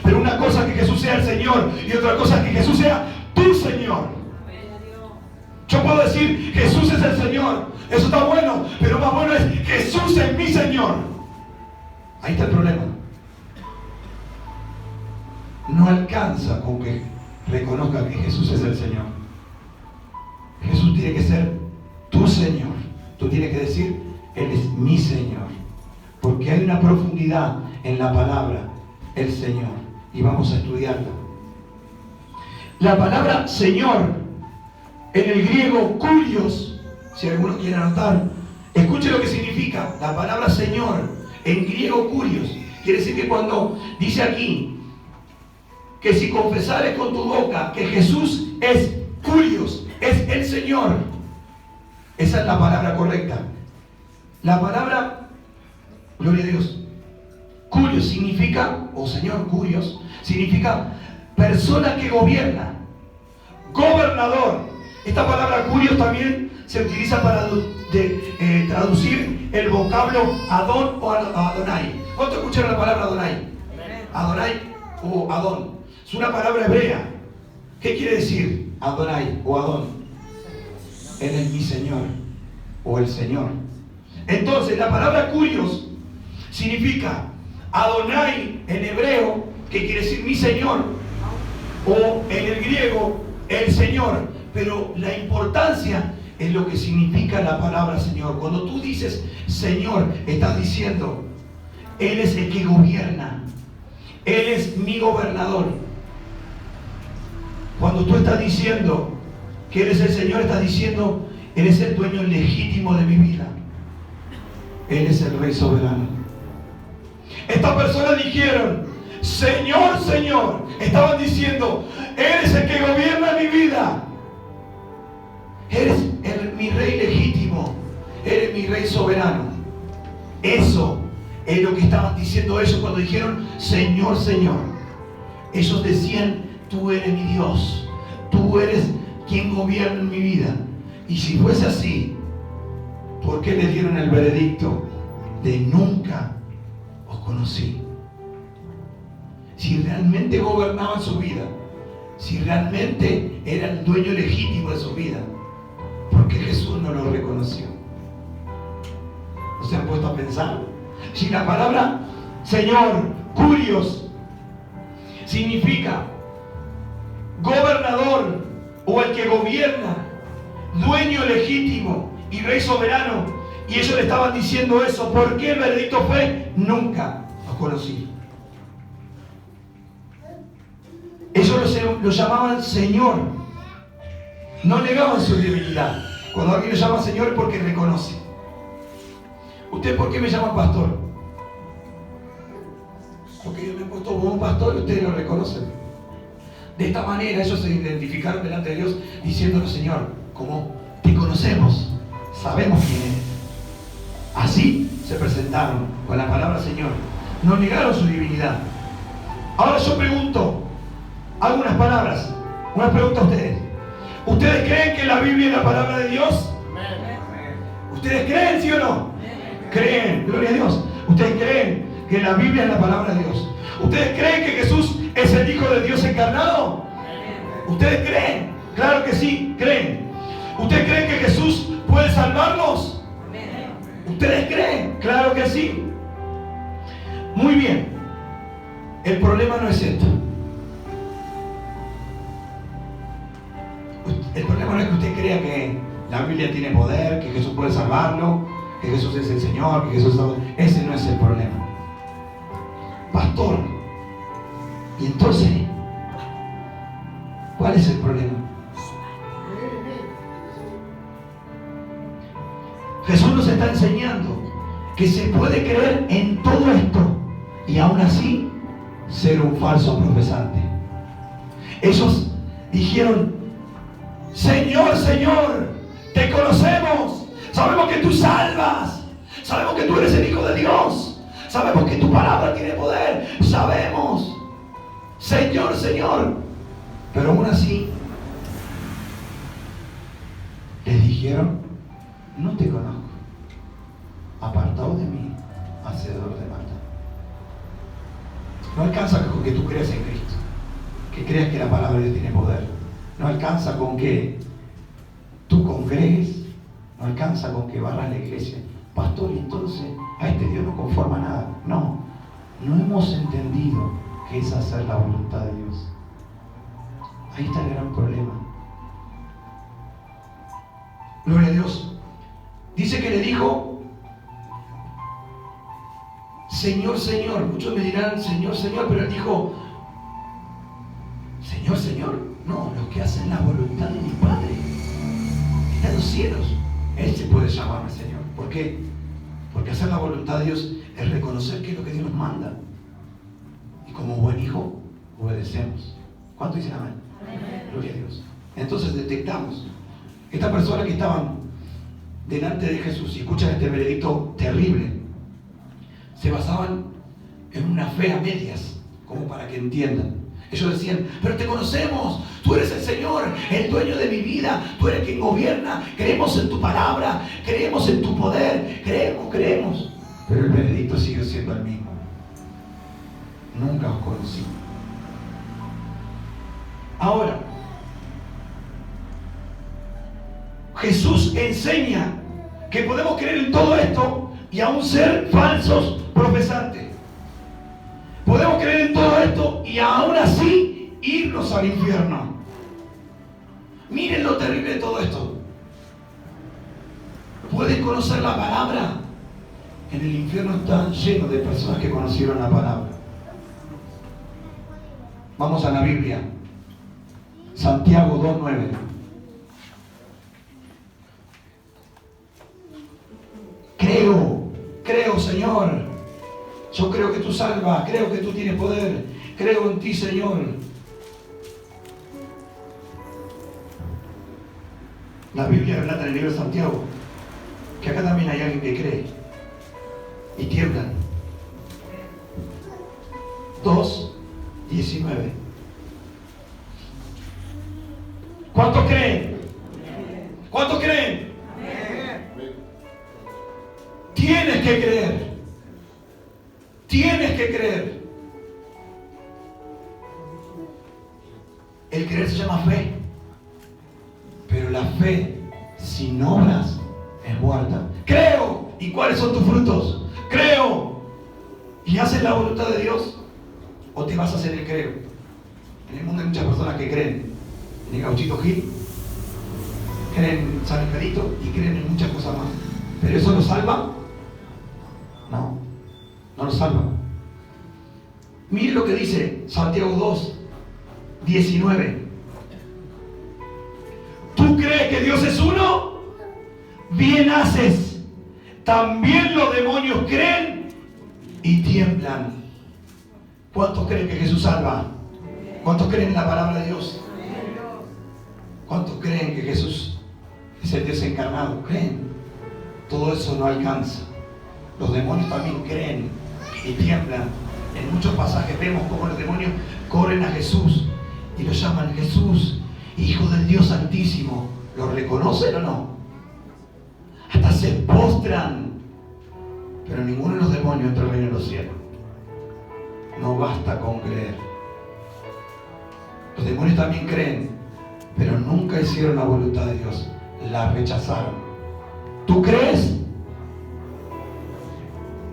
Pero una cosa es que Jesús sea el Señor y otra cosa es que Jesús sea tu Señor. Yo puedo decir Jesús es el Señor, eso está bueno, pero más bueno es Jesús es mi Señor. Ahí está el problema. No alcanza con que reconozca que Jesús es el Señor. Jesús tiene que ser tu Señor. Tú tienes que decir, Él es mi Señor. Porque hay una profundidad en la palabra, el Señor. Y vamos a estudiarla. La palabra Señor, en el griego kurios, si alguno quiere anotar, escuche lo que significa la palabra Señor, en griego kurios. Quiere decir que cuando dice aquí, que si confesares con tu boca que Jesús es kurios, es el Señor, esa es la palabra correcta. La palabra, gloria a Dios, kurios significa, o Señor kurios, significa persona que gobierna, gobernador. Esta palabra kurios también se utiliza para traducir el vocablo Adón o Adonai. ¿Cuánto escucharon la palabra Adonai? Adonai o Adón. Es una palabra hebrea. ¿Qué quiere decir Adonai o Adón? Él es mi Señor o el Señor. Entonces la palabra kurios significa Adonai en hebreo, que quiere decir mi Señor, o en el griego el Señor. Pero la importancia es lo que significa la palabra Señor. Cuando tú dices Señor, estás diciendo Él es el que gobierna, Él es mi gobernador. Cuando tú estás diciendo que Él es el Señor, estás diciendo Él es el dueño legítimo de mi vida, Él es el Rey soberano. Estas personas dijeron Señor, Señor. Estaban diciendo Él es el que gobierna mi vida, eres mi Rey legítimo, eres mi Rey soberano. Eso es lo que estaban diciendo ellos cuando dijeron Señor, Señor. Ellos decían tú eres mi Dios, tú eres quien gobierna en mi vida. Y si fuese así, ¿por qué le dieron el veredicto de nunca os conocí? Si realmente gobernaban su vida, si realmente era el dueño legítimo de su vida, ¿por qué Jesús no lo reconoció? ¿No se han puesto a pensar? Si la palabra Señor, kurios, significa gobernador o el que gobierna, dueño legítimo y Rey soberano, y ellos le estaban diciendo eso, ¿por qué el veredicto fue nunca los conocí? Ellos lo llamaban Señor, no negaban su divinidad. Cuando alguien lo llama Señor es porque reconoce. ¿Usted por qué me llama pastor? Porque yo me he puesto como pastor y ustedes lo reconocen. De esta manera ellos se identificaron delante de Dios diciéndole Señor, como te conocemos, sabemos quién eres. Así se presentaron con la palabra Señor. No negaron su divinidad. Ahora yo pregunto, hago unas palabras, una pregunta a ustedes. ¿Ustedes creen que la Biblia es la palabra de Dios? ¿Ustedes creen, sí o no? Creen, gloria a Dios. ¿Ustedes creen que la Biblia es la palabra de Dios? ¿Ustedes creen que Jesús es el Hijo de Dios encarnado? ¿Ustedes creen? Claro que sí, creen. ¿Ustedes creen que Jesús puede salvarlos? ¿Ustedes creen? Claro que sí. Muy bien. El problema no es esto. El problema no es que usted crea que la Biblia tiene poder, que Jesús puede salvarlo, que Jesús es el Señor, que Jesús es... Ese no es el problema. Pastor, y entonces, ¿cuál es el problema? Jesús nos está enseñando que se puede creer en todo esto y aún así ser un falso profesante. Ellos dijeron Señor, Señor, te conocemos, Sabemos que tú salvas. Sabemos que tú eres el Hijo de Dios. Sabemos que tu palabra tiene poder. Sabemos. Señor, Señor. Pero aún así, les dijeron, no te conozco. Apartado de mí, hacedor de maldad. No alcanza con que tú creas en Cristo, que creas que la palabra de Dios tiene poder. No alcanza con que tú congregues, no alcanza con que barras la iglesia. Pastor, y entonces a este Dios no conforma nada. No, no hemos entendido que es hacer la voluntad de Dios. Ahí está el gran problema. Gloria a Dios. Dice que le dijo, Señor, Señor. Muchos me dirán, Señor, Señor, pero él dijo, Señor, Señor. No, los que hacen la voluntad de mi Padre que está en los cielos. Él se puede llamarme Señor. ¿Por qué? Porque hacer la voluntad de Dios es reconocer que es lo que Dios nos manda. Y como buen hijo, obedecemos. ¿Cuánto dicen amén? Amén. Gloria a Dios. Entonces detectamos. Estas personas que estaban delante de Jesús y escuchan este veredicto terrible, se basaban en una fe a medias, como para que entiendan. Ellos decían, pero te conocemos, tú eres el Señor, el dueño de mi vida, tú eres quien gobierna, creemos en tu palabra, creemos en tu poder, creemos. Pero el veredicto sigue siendo el mismo. Nunca os conocí. Ahora, Jesús enseña que podemos creer en todo esto y aún ser falsos profesantes. Podemos creer en todo esto y aún así irnos al infierno. Miren lo terrible de todo esto. Pueden conocer la palabra. En el infierno están llenos de personas que conocieron la palabra. Vamos a la Biblia. Santiago 2:9. Creo, Señor. Yo creo que tú salvas, creo que tú tienes poder, creo en ti, Señor. La Biblia relata en el libro de Santiago que acá también hay alguien que cree y tiemblan. 2:19. ¿Cuántos creen? ¿Cuántos creen? Tienes que creer. Tienes que creer. El creer se llama fe. Pero la fe sin obras es muerta. Creo. ¿Y cuáles son tus frutos? Creo. ¿Y haces la voluntad de Dios? ¿O te vas a hacer el creo? En el mundo hay muchas personas que creen en el Gauchito Gil, creen en San Expedito y creen en muchas cosas más. ¿Pero eso los salva? No, no los salva. Miren lo que dice Santiago 2:19. ¿Tú crees que Dios es uno? Bien haces. También los demonios creen y tiemblan. ¿Cuántos creen que Jesús salva? ¿Cuántos creen en la palabra de Dios? ¿Cuántos creen que Jesús es el Dios encarnado? ¿Creen? Todo eso no alcanza. Los demonios también creen y tiemblan. En muchos pasajes vemos cómo los demonios corren a Jesús y lo llaman Jesús, Hijo del Dios Altísimo. ¿Lo reconocen o no? Hasta se postran. Pero ninguno de los demonios entra al reino de los cielos. No basta con creer. Los demonios también creen, pero nunca hicieron la voluntad de Dios. La rechazaron. ¿Tú crees?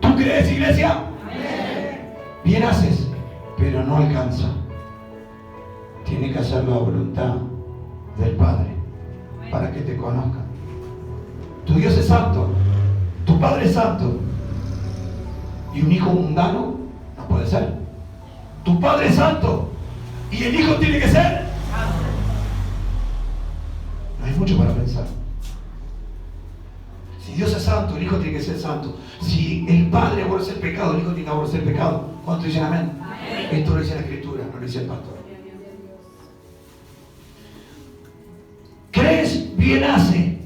¿Tú crees, iglesia? Amén. Bien haces, pero no alcanza. Tiene que hacer la voluntad del Padre para que te conozcan. Tu Dios es santo, tu Padre es santo, y un hijo mundano no puede ser. Tu Padre es santo y el hijo tiene que ser santo. No hay mucho para pensar. Si Dios es santo, el hijo tiene que ser santo. Si el Padre aborrece el pecado, el hijo tiene que aborrecer el pecado. ¿Cuántos dicen amén? Amén. Esto lo dice la Escritura, no lo dice el pastor. ¿Crees? Bien hace.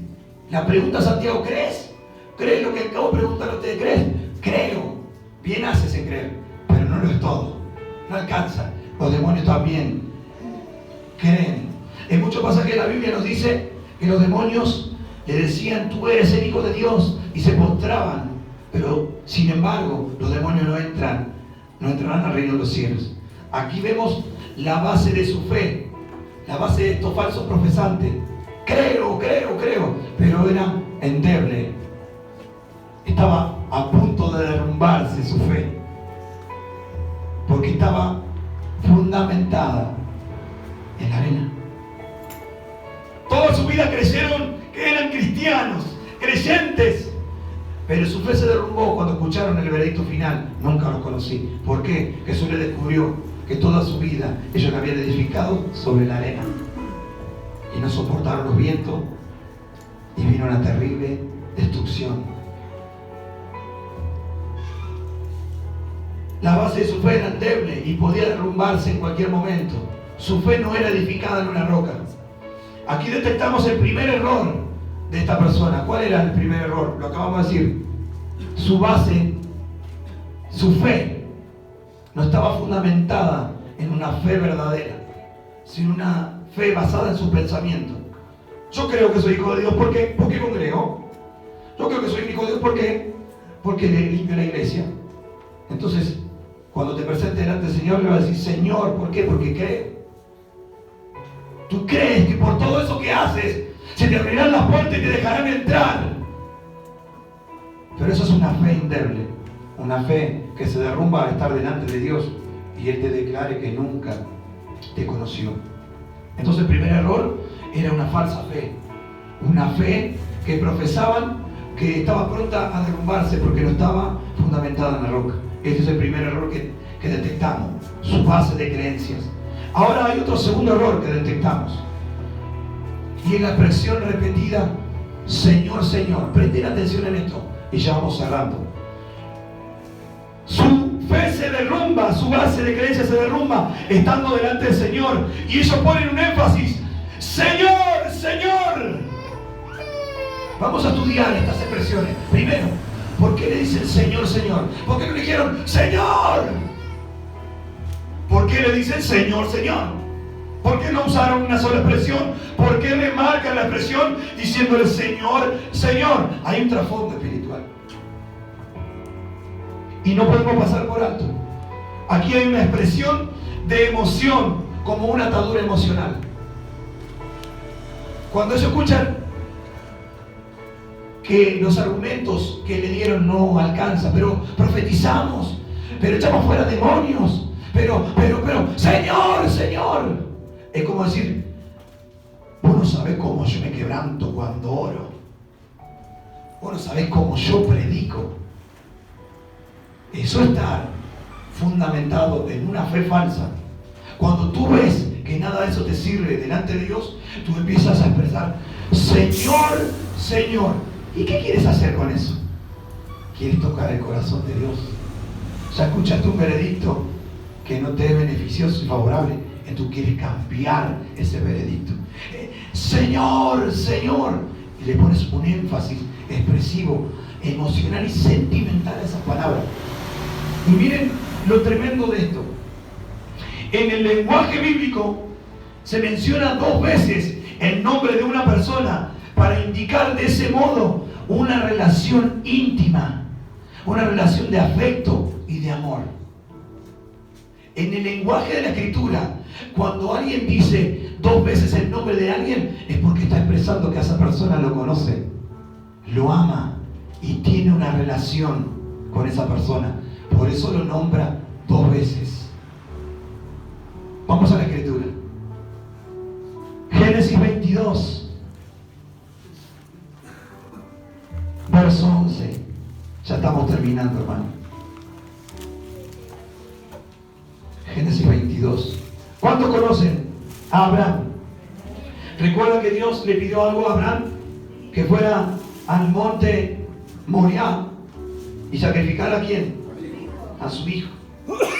La pregunta Santiago, ¿crees? ¿Crees lo que acabo de preguntar a ustedes? ¿Crees? Creo. Bien haces en creer, pero no lo es todo. No alcanza. Los demonios también creen. En muchos pasajes de la Biblia nos dice que los demonios le decían, tú eres el Hijo de Dios, y se postraban. Pero, sin embargo, los demonios no entrarán al reino de los cielos. Aquí vemos la base de su fe, la base de estos falsos profesantes. Creo, pero era endeble. Estaba a punto de derrumbarse su fe, porque estaba fundamentada en la arena. Toda su vida creyeron que eran cristianos, creyentes, pero su fe se derrumbó cuando escucharon el veredicto final. Nunca los conocí. ¿Por qué? Jesús les descubrió que toda su vida ellos la habían edificado sobre la arena y no soportaron los vientos y vino una terrible destrucción. La base de su fe era endeble y podía derrumbarse en cualquier momento. Su fe no era edificada en una roca. Aquí detectamos el primer error de esta persona. ¿Cuál era el primer error? Lo acabamos de decir. Su base, su fe, no estaba fundamentada en una fe verdadera, sino una fe basada en su pensamiento. Yo creo que soy hijo de Dios. ¿Por qué? Porque congrego. Yo creo que soy hijo de Dios. ¿Por qué? Porque le limpio la iglesia. Entonces, cuando te presentes delante del Señor, le vas a decir, Señor, ¿por qué? Porque creo. Tú crees que por todo eso que haces, se te abrirán las puertas y te dejarán entrar. Pero eso es una fe endeble, una fe que se derrumba al estar delante de Dios y Él te declare que nunca te conoció. Entonces el primer error era una falsa fe, una fe que profesaban que estaba pronta a derrumbarse porque no estaba fundamentada en la roca. Este es el primer error que detectamos, su base de creencias. Ahora hay otro segundo error que detectamos, y es la expresión repetida, Señor, Señor. Presten atención en esto y ya vamos cerrando. Su fe se derrumba, su base de creencia se derrumba estando delante del Señor, y ellos ponen un énfasis, Señor, Señor. Vamos a estudiar estas expresiones. Primero, ¿por qué le dicen Señor, Señor? ¿Por qué no le dijeron Señor? ¿Por qué le dicen Señor, Señor? ¿Por qué no usaron una sola expresión? ¿Por qué remarcan la expresión diciéndole Señor, Señor? Hay un trasfondo espiritual y no podemos pasar por alto. Aquí hay una expresión de emoción, como una atadura emocional. Cuando ellos escuchan que los argumentos que le dieron no alcanzan, pero profetizamos, pero echamos fuera demonios, pero, Señor, Señor. Es como decir, vos no sabés cómo yo me quebranto cuando oro. Vos no sabés cómo yo predico. Eso está fundamentado en una fe falsa. Cuando tú ves que nada de eso te sirve delante de Dios, tú empiezas a expresar, Señor, Señor. ¿Y qué quieres hacer con eso? ¿Quieres tocar el corazón de Dios? Ya escuchaste un veredicto que no te es beneficioso y favorable, y tú quieres cambiar ese veredicto. Señor, Señor. Y le pones un énfasis expresivo, emocional y sentimental a esas palabras. Y miren lo tremendo de esto. En el lenguaje bíblico se menciona 2 veces el nombre de una persona para indicar de ese modo una relación íntima, una relación de afecto y de amor. En el lenguaje de la Escritura, cuando alguien dice 2 veces el nombre de alguien, es porque está expresando que esa persona lo conoce, lo ama y tiene una relación con esa persona. Por eso lo nombra 2 veces. Vamos a la Escritura. Génesis 22, verso 11. Ya estamos terminando, hermano. Génesis 22. ¿Cuántos conocen a Abraham? ¿Recuerdan que Dios le pidió algo a Abraham? Que fuera al monte Moriah y sacrificar a quién? A su hijo.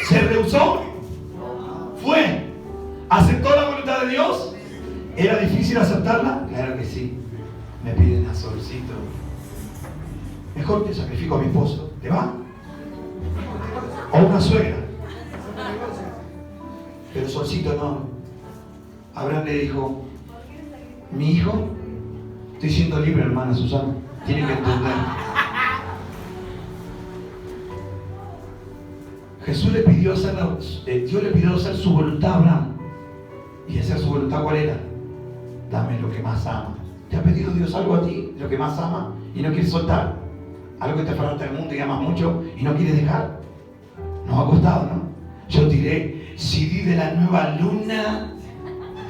¿Se rehusó? Fue. ¿Aceptó la voluntad de Dios? ¿Era difícil aceptarla? Claro que sí. me piden a Solcito. Mejor te sacrifico a mi esposo. ¿Te va? O una suegra. Pero Solcito no. Abraham le dijo, mi hijo, estoy siendo libre, hermana Susana. Tiene que entender. Jesús le pidió hacer Dios le pidió hacer su voluntad a Abraham. Y hacer su voluntad, ¿cuál era? Dame lo que más ama. ¿Te ha pedido Dios algo a ti, lo que más ama, y no quieres soltar? Algo que te aferraste al mundo y amas mucho y no quieres dejar. Nos ha costado, ¿no? Yo tiré CD de la nueva luna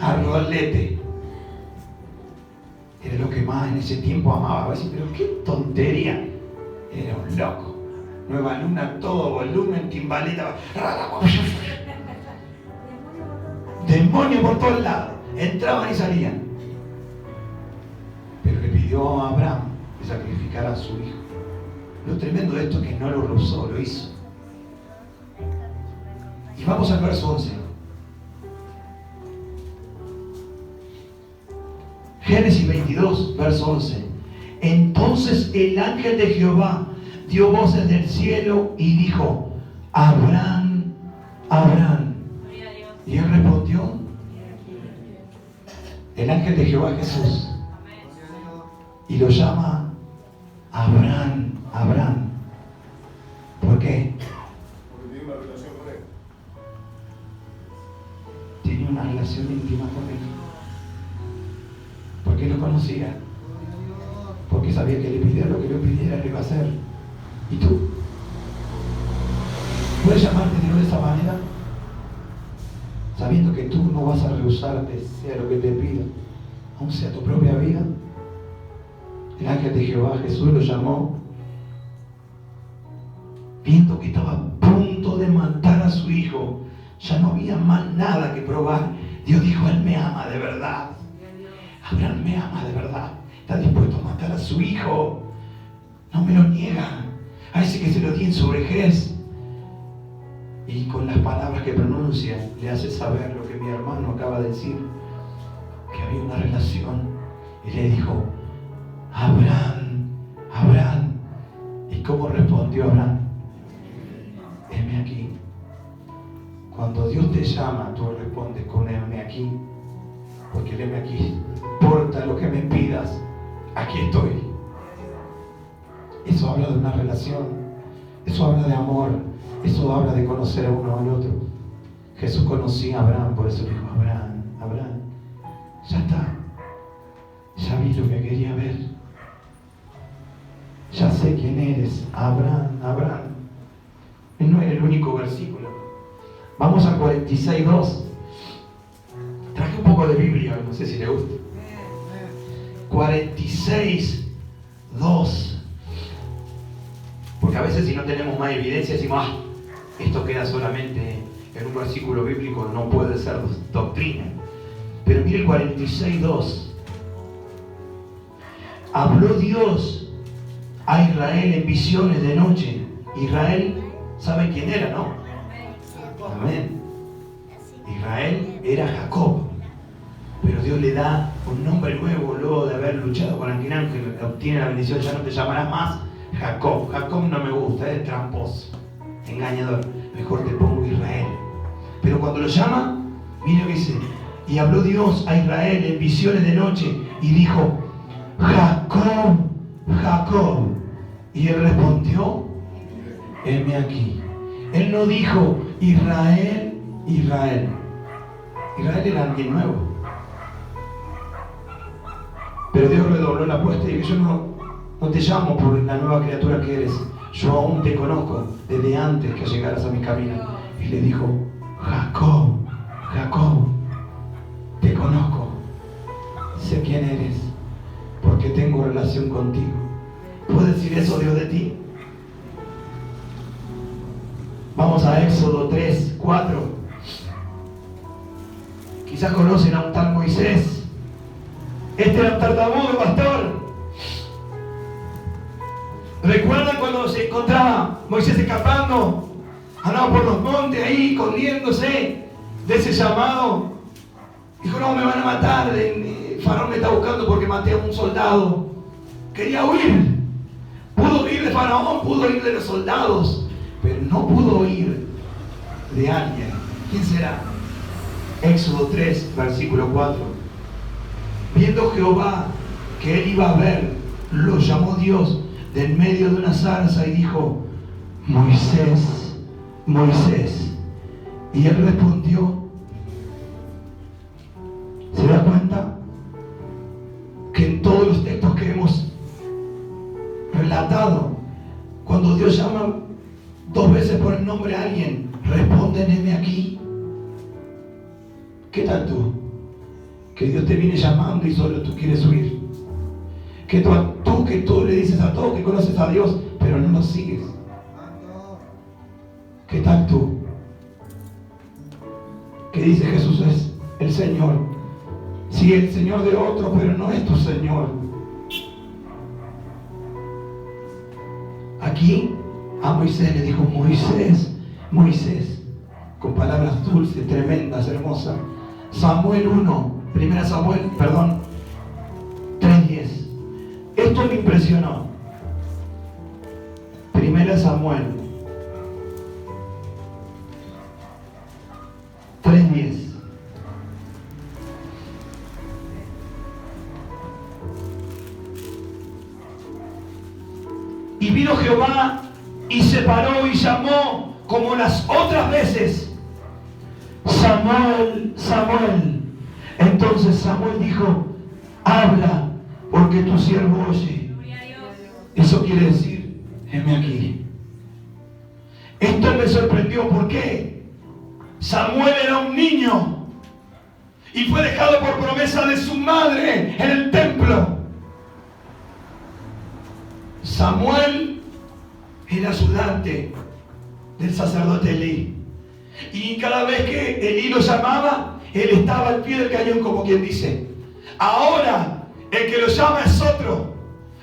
a rolete. Era lo que más en ese tiempo amaba. A decir, pero qué tontería. Era un loco. Nueva luna, todo volumen, timbaleta. Demonios por todos lados. Entraban y salían. Pero le pidió a Abraham que sacrificara a su hijo. Lo tremendo de esto es que no lo rehusó, lo hizo. Y vamos al verso 11. Génesis 22, verso 11. Entonces el ángel de Jehová dio voces del cielo y dijo, Abraham, Abraham. Y él respondió, el ángel de Jehová es Jesús. Y lo llama Abraham, Abraham. ¿Por qué? Porque tiene una relación con él. Tenía una relación íntima con él. Porque lo conocía. Porque sabía que le pidiera lo que le pidiera, le iba a hacer. ¿Y tú? ¿Puedes llamarte a Dios de esa manera? Sabiendo que tú no vas a rehusarte, sea lo que te pida, aun sea tu propia vida. El ángel de Jehová, Jesús, lo llamó, viendo que estaba a punto de matar a su hijo. Ya no había más nada que probar. Dios dijo, Él me ama de verdad. Abraham me ama de verdad. Está dispuesto a matar a su hijo. No me lo niega. A ese que se lo di en su vejez. Y con las palabras que pronuncia, le hace saber lo que mi hermano acaba de decir. Que había una relación. Y le dijo, Abraham, Abraham. ¿Y cómo respondió Abraham? Heme aquí. Cuando Dios te llama, tú respondes con heme aquí. Porque el heme aquí, importa lo que me pidas, aquí estoy. Eso habla de una relación. Eso habla de amor. Eso habla de conocer a uno al otro. Jesús conocía a Abraham, por eso dijo, Abraham, Abraham. Ya está. Ya vi lo que quería ver. Ya sé quién eres, Abraham, Abraham. No era el único versículo. Vamos al 46:2. Traje un poco de Biblia, no sé si le gusta. 46:2. Porque a veces si no tenemos más evidencia decimos, esto queda solamente en un versículo bíblico, no puede ser doctrina. Pero mire el 46:2. Habló Dios a Israel en visiones de noche. Israel, ¿saben quién era, no? Amén. Israel era Jacob. Pero Dios le da un nombre nuevo luego de haber luchado con aquel ángel que obtiene la bendición. Ya no te llamarás más Jacob. Jacob no me gusta, es tramposo, engañador. Mejor te pongo Israel. Pero cuando lo llama, mire lo que dice. Y habló Dios a Israel en visiones de noche y dijo, Jacob, Jacob. Y él respondió, heme aquí. Él no dijo Israel, Israel. Israel era alguien nuevo. Pero Dios redobló la apuesta y dijo, yo no te llamo por la nueva criatura que eres. Yo aún te conozco desde antes que llegaras a mi camino. Y le dijo, Jacob, Jacob, te conozco. Sé quién eres, porque tengo relación contigo. ¿Puede decir eso Dios de ti? Vamos a Éxodo 3:4. Quizás conocen a un tal Moisés. Este era un tartamudo, pastor. ¿Recuerdan cuando se encontraba Moisés escapando? Andaba por los montes ahí, escondiéndose de ese llamado. Dijo, no, me van a matar. Faraón me está buscando porque maté a un soldado. Quería huir. Pudo huir de Faraón, pudo huir de los soldados, pero no pudo huir de alguien. ¿Quién será? Éxodo 3, versículo 4. Viendo Jehová que él iba a ver, lo llamó Dios de en medio de una zarza y dijo, Moisés, Moisés. Y él respondió. ¿Se da cuenta? Que en todos los textos que hemos relatado, cuando Dios llama 2 veces por el nombre a alguien, responden, heme aquí. ¿Qué tal tú? Que Dios te viene llamando y solo tú quieres huir. Que tú le dices a todos que conoces a Dios, pero no lo sigues. ¿Qué tal tú? Que dice Jesús es el Señor. Sí, el Señor de otro, pero no es tu Señor. Aquí a Moisés le dijo, Moisés, Moisés, con palabras dulces, tremendas, hermosas. Samuel 3:10. Esto me impresionó. 1 Samuel 3:10. Y vino Jehová y se paró y llamó como las otras veces, Samuel, Samuel. Entonces Samuel dijo, habla, porque tu siervo oye. Eso quiere decir, heme aquí. Esto me sorprendió. ¿Por qué? Samuel era un niño y fue dejado por promesa de su madre en el templo. Samuel era ayudante del sacerdote Elí. Y cada vez que Elí lo llamaba, él estaba al pie del cañón, como quien dice. Ahora el que lo llama es otro.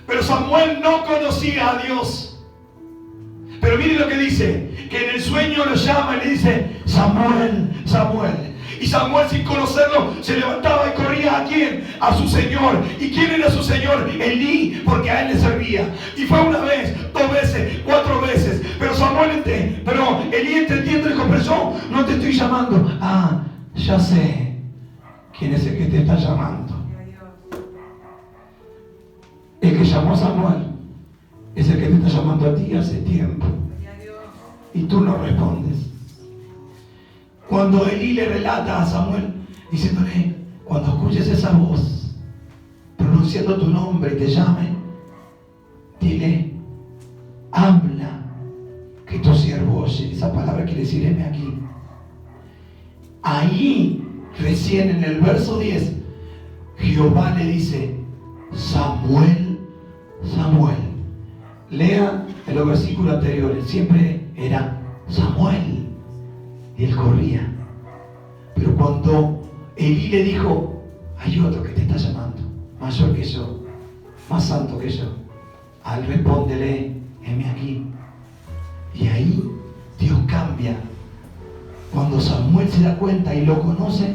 Pero Samuel no conocía a Dios. Pero miren lo que dice, que en el sueño lo llama y le dice, Samuel, Samuel. Y Samuel, sin conocerlo, se levantaba y corría. ¿A quién? A su Señor. ¿Y quién era su Señor? Elí, porque a él le servía. Y fue 1 vez, 2 veces, 4 veces. Pero Elí entendiendo, dijo, pero yo no te estoy llamando. Ah, ya sé quién es el que te está llamando. El que llamó a Samuel es el que te está llamando a ti hace tiempo. Y tú no respondes. Cuando Elí le relata a Samuel, diciéndole, cuando escuches esa voz, pronunciando tu nombre y te llame, dile, habla, que tu siervo oye. Esa palabra quiere decir, heme aquí. Ahí, recién en el verso 10, Jehová le dice, Samuel, Samuel. Lea en los versículos anteriores, siempre era Samuel. Y él corría. Pero cuando Elí le dijo, hay otro que te está llamando, mayor que yo, más santo que yo, a él respóndele, heme aquí. Y ahí Dios cambia. Cuando Samuel se da cuenta y lo conoce,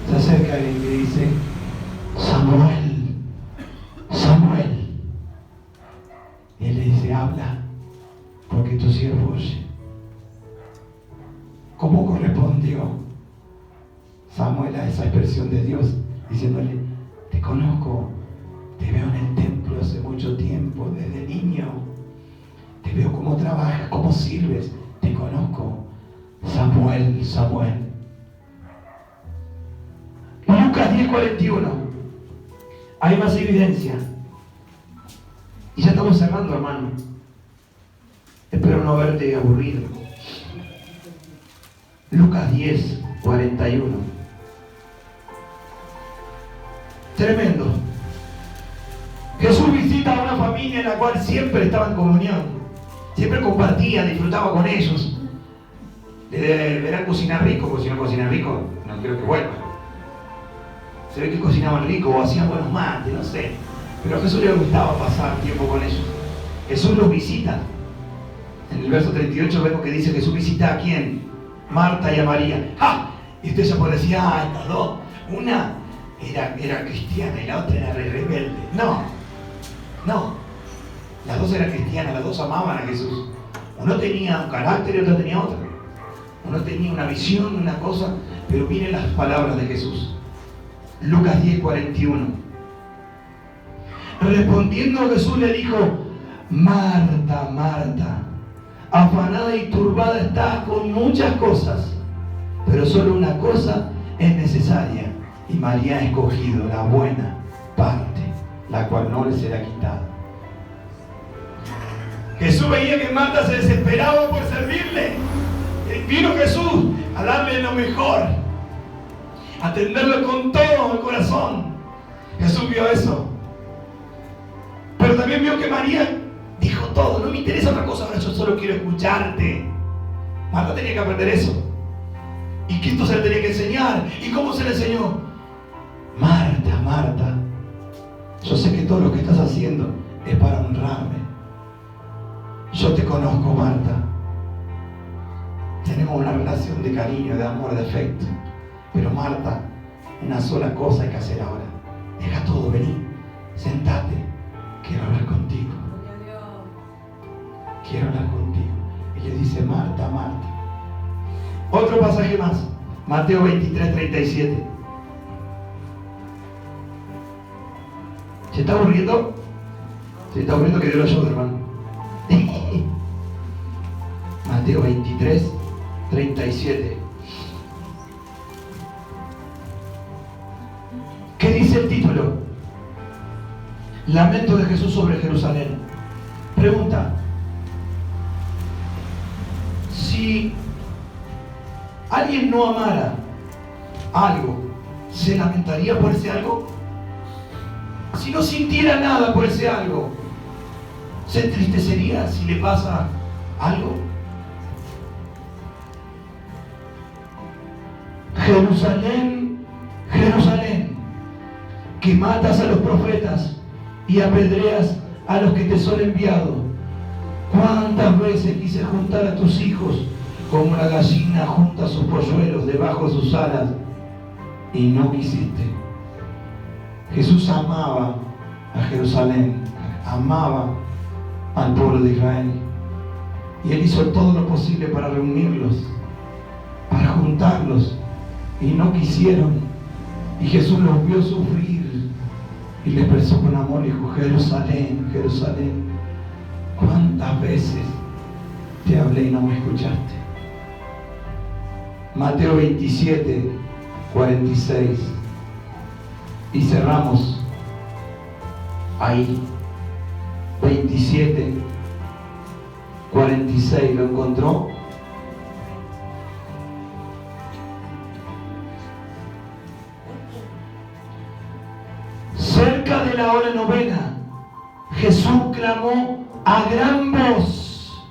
se acerca a él y le dice, Samuel, Samuel. Y él le dice, habla, porque tu siervo oye. ¿Cómo correspondió Samuel a esa expresión de Dios? Diciéndole, te conozco, te veo en el templo hace mucho tiempo, desde niño. Te veo cómo trabajas, cómo sirves, te conozco. Samuel, Samuel. Lucas 10:41. Hay más evidencia. Y ya estamos cerrando, hermano. Espero no haberte aburrido. Lucas 10:41. Tremendo. Jesús visita a una familia en la cual siempre estaba en comunión. Siempre compartía, disfrutaba con ellos. Le verán cocinar rico, porque si no cocina rico, no creo que vuelva. Se ve que cocinaban rico o hacían buenos mates, no sé. Pero a Jesús le gustaba pasar tiempo con ellos. Jesús los visita. En el verso 38 vemos que dice Jesús visita a quién. Marta y a María. ¡Ja! Y usted ya puede decir, estas dos, Una era cristiana y la otra era rebelde. No. Las dos eran cristianas, las dos amaban a Jesús. Uno tenía un carácter y otro tenía otro. Uno tenía una visión, una cosa, pero miren las palabras de Jesús. Lucas 10:41. Respondiendo Jesús le dijo: Marta, Marta, afanada y turbada estás con muchas cosas, pero solo una cosa es necesaria, y María ha escogido la buena parte, la cual no le será quitada. Jesús veía que Marta se desesperaba por servirle. Vino Jesús a darle lo mejor, a atenderlo con todo el corazón. Jesús vio eso. Pero también vio que María dijo todo: no me interesa otra cosa, ahora yo solo quiero escucharte. Marta tenía que aprender eso. Y Cristo se le tenía que enseñar. ¿Y cómo se le enseñó? Marta, Marta, yo sé que todo lo que estás haciendo es para honrarme. Yo te conozco, Marta. Tenemos una relación de cariño, de amor, de afecto. Pero Marta, una sola cosa hay que hacer ahora. Deja todo, vení, sentate. Quiero hablar contigo. Quiero hablar contigo. Y le dice: Marta, Marta. Otro pasaje más. Mateo 23:37. ¿Se está aburriendo? ¿Se está aburriendo? Que Dios lo ayude, hermano. Mateo 23:37. ¿Qué dice el título? Lamento de Jesús sobre Jerusalén. Pregunta: si alguien no amara algo, ¿se lamentaría por ese algo? Si no sintiera nada por ese algo, ¿se entristecería si le pasa algo? Jerusalén, Jerusalén, que matas a los profetas y apedreas a los que te son enviados. ¿Cuántas veces quise juntar a tus hijos como la gallina junta sus polluelos debajo de sus alas, y no quisiste? Jesús amaba a Jerusalén, amaba al pueblo de Israel, y Él hizo todo lo posible para reunirlos, para juntarlos, y no quisieron. Y Jesús los vio sufrir y le expresó con amor, y dijo: Jerusalén, Jerusalén, ¿cuántas veces te hablé y no me escuchaste? Mateo 27:46. Y cerramos ahí. 27:46. ¿Lo encontró? Cerca de la hora novena, Jesús clamó a gran voz,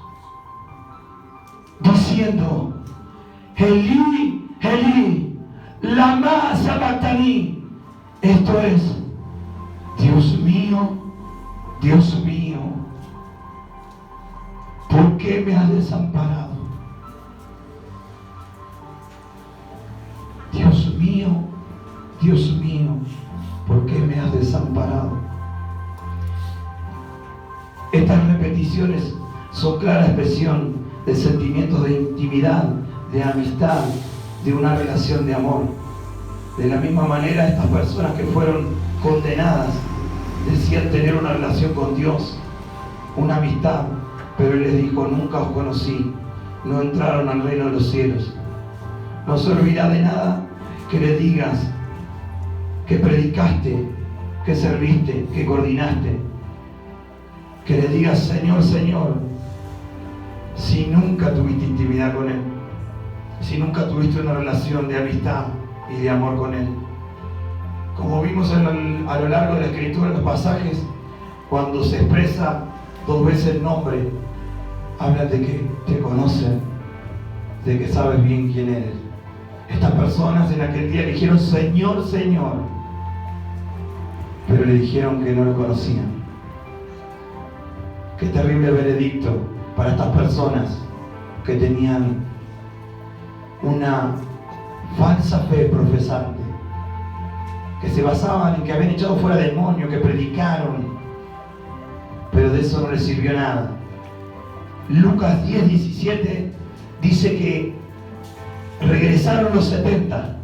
diciendo: Elí, Elí, lama sabactani. Esto es: Dios mío, ¿por qué me has desamparado? Dios mío, ¿por qué me has desamparado? Estas repeticiones son clara expresión de sentimientos de intimidad, de amistad, de una relación de amor. De la misma manera, estas personas que fueron condenadas decían tener una relación con Dios, una amistad, pero Él les dijo: nunca os conocí, no entraron al reino de los cielos. No servirá de nada que le digas que predicaste, que serviste, que coordinaste, que le digas Señor, Señor, si nunca tuviste intimidad con Él, si nunca tuviste una relación de amistad y de amor con Él. Como vimos a lo largo de la Escritura, en los pasajes, cuando se expresa 2 veces el nombre, habla de que te conocen, de que sabes bien quién eres. Estas personas en aquel día le dijeron Señor, Señor, pero le dijeron que no lo conocían. Qué terrible veredicto para estas personas que tenían una falsa fe profesante, que se basaban en que habían echado fuera demonios, que predicaron, pero de eso no les sirvió nada. Lucas 10:17 dice que regresaron los 70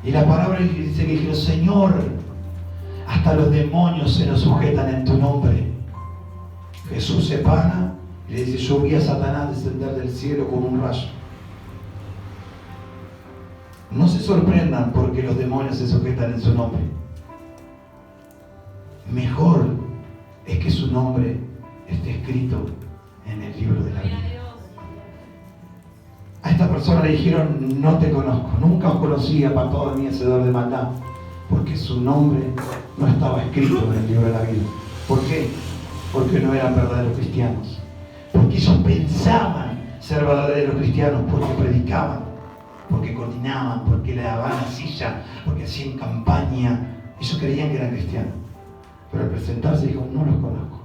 y la palabra dice que dijeron: Señor, hasta los demonios se nos sujetan en tu nombre. Jesús se para y le dice: yo vi a Satanás descender del cielo como un rayo. No se sorprendan porque los demonios se sujetan en su nombre. Mejor es que su nombre esté escrito en el libro de la vida. A esta persona le dijeron: no te conozco, nunca os conocí, apartado de mí, hacedor de maldad, porque su nombre no estaba escrito en el libro de la vida. ¿Por qué? Porque no eran verdaderos cristianos. Porque ellos pensaban ser verdaderos cristianos, porque predicaban, porque coordinaban, porque le daban la silla, porque hacían campaña. Ellos creían que eran cristianos, pero al presentarse dijo: no los conozco.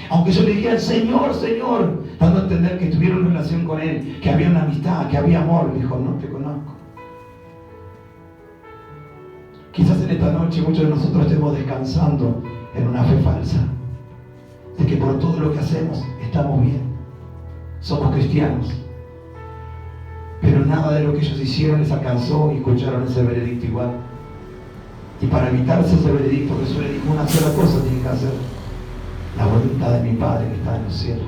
Aunque ellos le dijeran: Señor, Señor, dando a entender que tuvieron relación con Él, que había una amistad, que había amor, dijo: no te conozco. Quizás en esta noche muchos de nosotros estemos descansando en una fe falsa, de que por todo lo que hacemos estamos bien, somos cristianos, pero nada de lo que ellos hicieron les alcanzó y escucharon ese veredicto igual. Y para evitarse ese veredicto, Jesús le dijo: una sola cosa tienen que hacer: la voluntad de mi Padre que está en los cielos.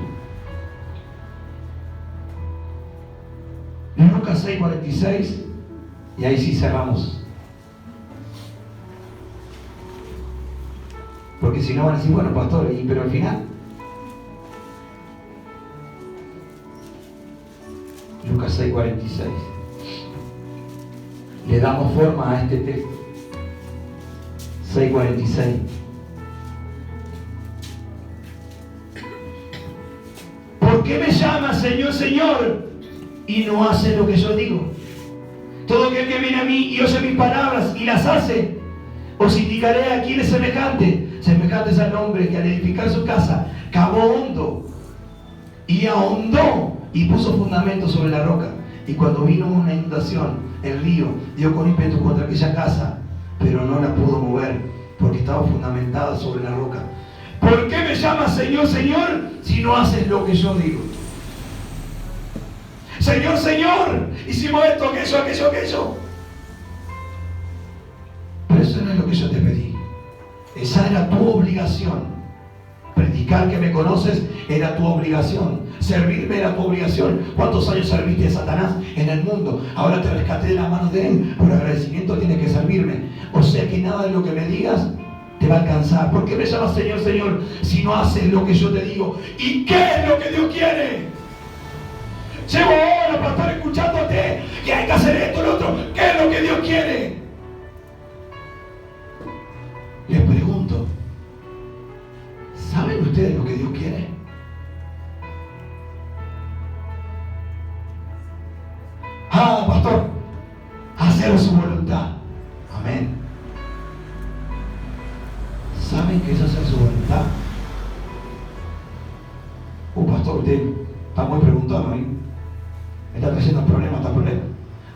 Lucas 6:46, y ahí sí cerramos. Porque si no van a decir: bueno, pastor, pero al final. Lucas 6:46. Le damos forma a este texto. 6:46. ¿Por qué me llamas Señor, Señor, y no hace lo que yo digo? Todo aquel que viene a mí y oye mis palabras y las hace, os indicaré a quién es semejante. Semejante es al hombre que al edificar su casa cavó hondo y ahondó y puso fundamento sobre la roca. Y cuando vino una inundación, el río dio con ímpetu contra aquella casa, pero no la pudo mover, porque estaba fundamentada sobre la roca. ¿Por qué me llamas Señor, Señor, si no haces lo que yo digo? Señor, Señor, hicimos esto, aquello. Pero eso no es lo que yo te pedí. Esa era tu obligación. Predicar que me conoces era tu obligación. Servirme era tu obligación. ¿Cuántos años serviste a Satanás en el mundo? Ahora te rescaté de las manos de él. Por agradecimiento tienes que servirme. O sea que nada de lo que me digas te va a alcanzar. ¿Por qué me llamas Señor, Señor, si no haces lo que yo te digo? ¿Y qué es lo que Dios quiere? Llevo horas para estar escuchándote que hay que hacer esto, lo otro. ¿Qué es lo que Dios quiere? Les pregunto: ¿saben ustedes lo que Dios quiere? Ah, pastor, hacer su voluntad. Amén. ¿Saben qué es hacer su voluntad? Pastor, usted está muy preguntado, ¿eh? Me está trayendo problemas,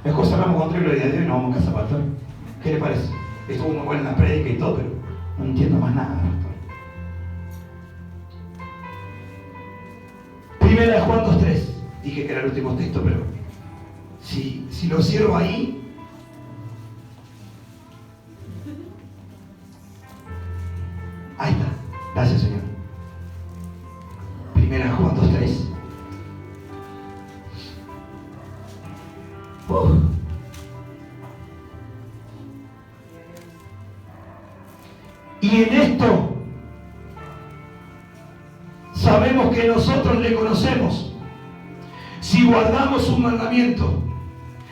Mejor cerramos con 3 glorias de Dios y nos vamos a casa, pastor. ¿Qué le parece? Estuvo muy buena la predica y todo, pero no entiendo más nada, pastor. Primera de Juan 2:3. Dije que era el último texto, pero si lo cierro ahí, ahí está. Gracias, Señor. Primera de Juan 2:3. Y en esto sabemos que nosotros le conocemos si guardamos su mandamiento.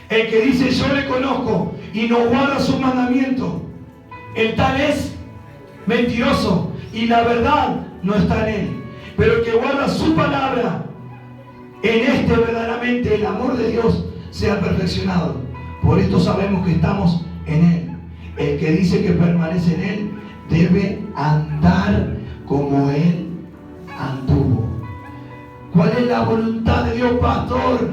El que dice yo le conozco y no guarda su mandamiento, el tal es mentiroso y la verdad no está en él. Pero el que guarda su palabra, en este verdaderamente el amor de Dios sea perfeccionado. Por esto sabemos que estamos en él. El que dice que permanece en él debe andar como él anduvo. ¿Cuál es la voluntad de Dios, pastor?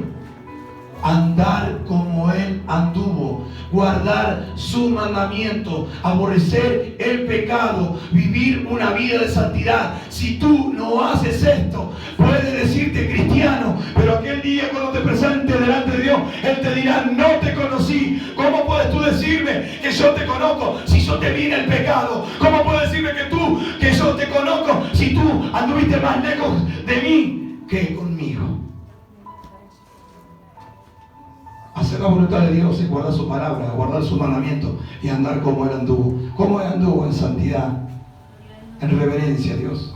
Andar como él anduvo. guardar su mandamiento, aborrecer el pecado, vivir una vida de santidad. Si tú no haces esto, puedes decirte cristiano, pero aquel día cuando te presentes delante de Dios, Él te dirá: no te conocí. ¿Cómo puedes tú decirme que yo te conozco si yo te vi en el pecado? ¿Cómo puedes decirme que yo te conozco si tú anduviste más lejos de mí que conmigo? Hacer la voluntad de Dios es guardar su palabra, guardar su mandamiento y andar como Él anduvo. Como Él anduvo en santidad, en reverencia a Dios.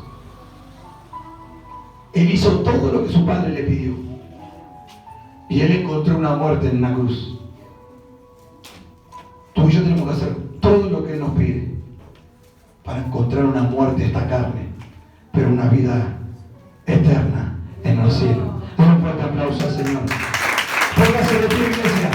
Él hizo todo lo que su padre le pidió. Y Él encontró una muerte en una cruz. Tú y yo tenemos que hacer todo lo que Él nos pide para encontrar una muerte a esta carne, pero una vida eterna en los cielos. Den un fuerte aplauso al Señor. Póngase de pie, iglesia.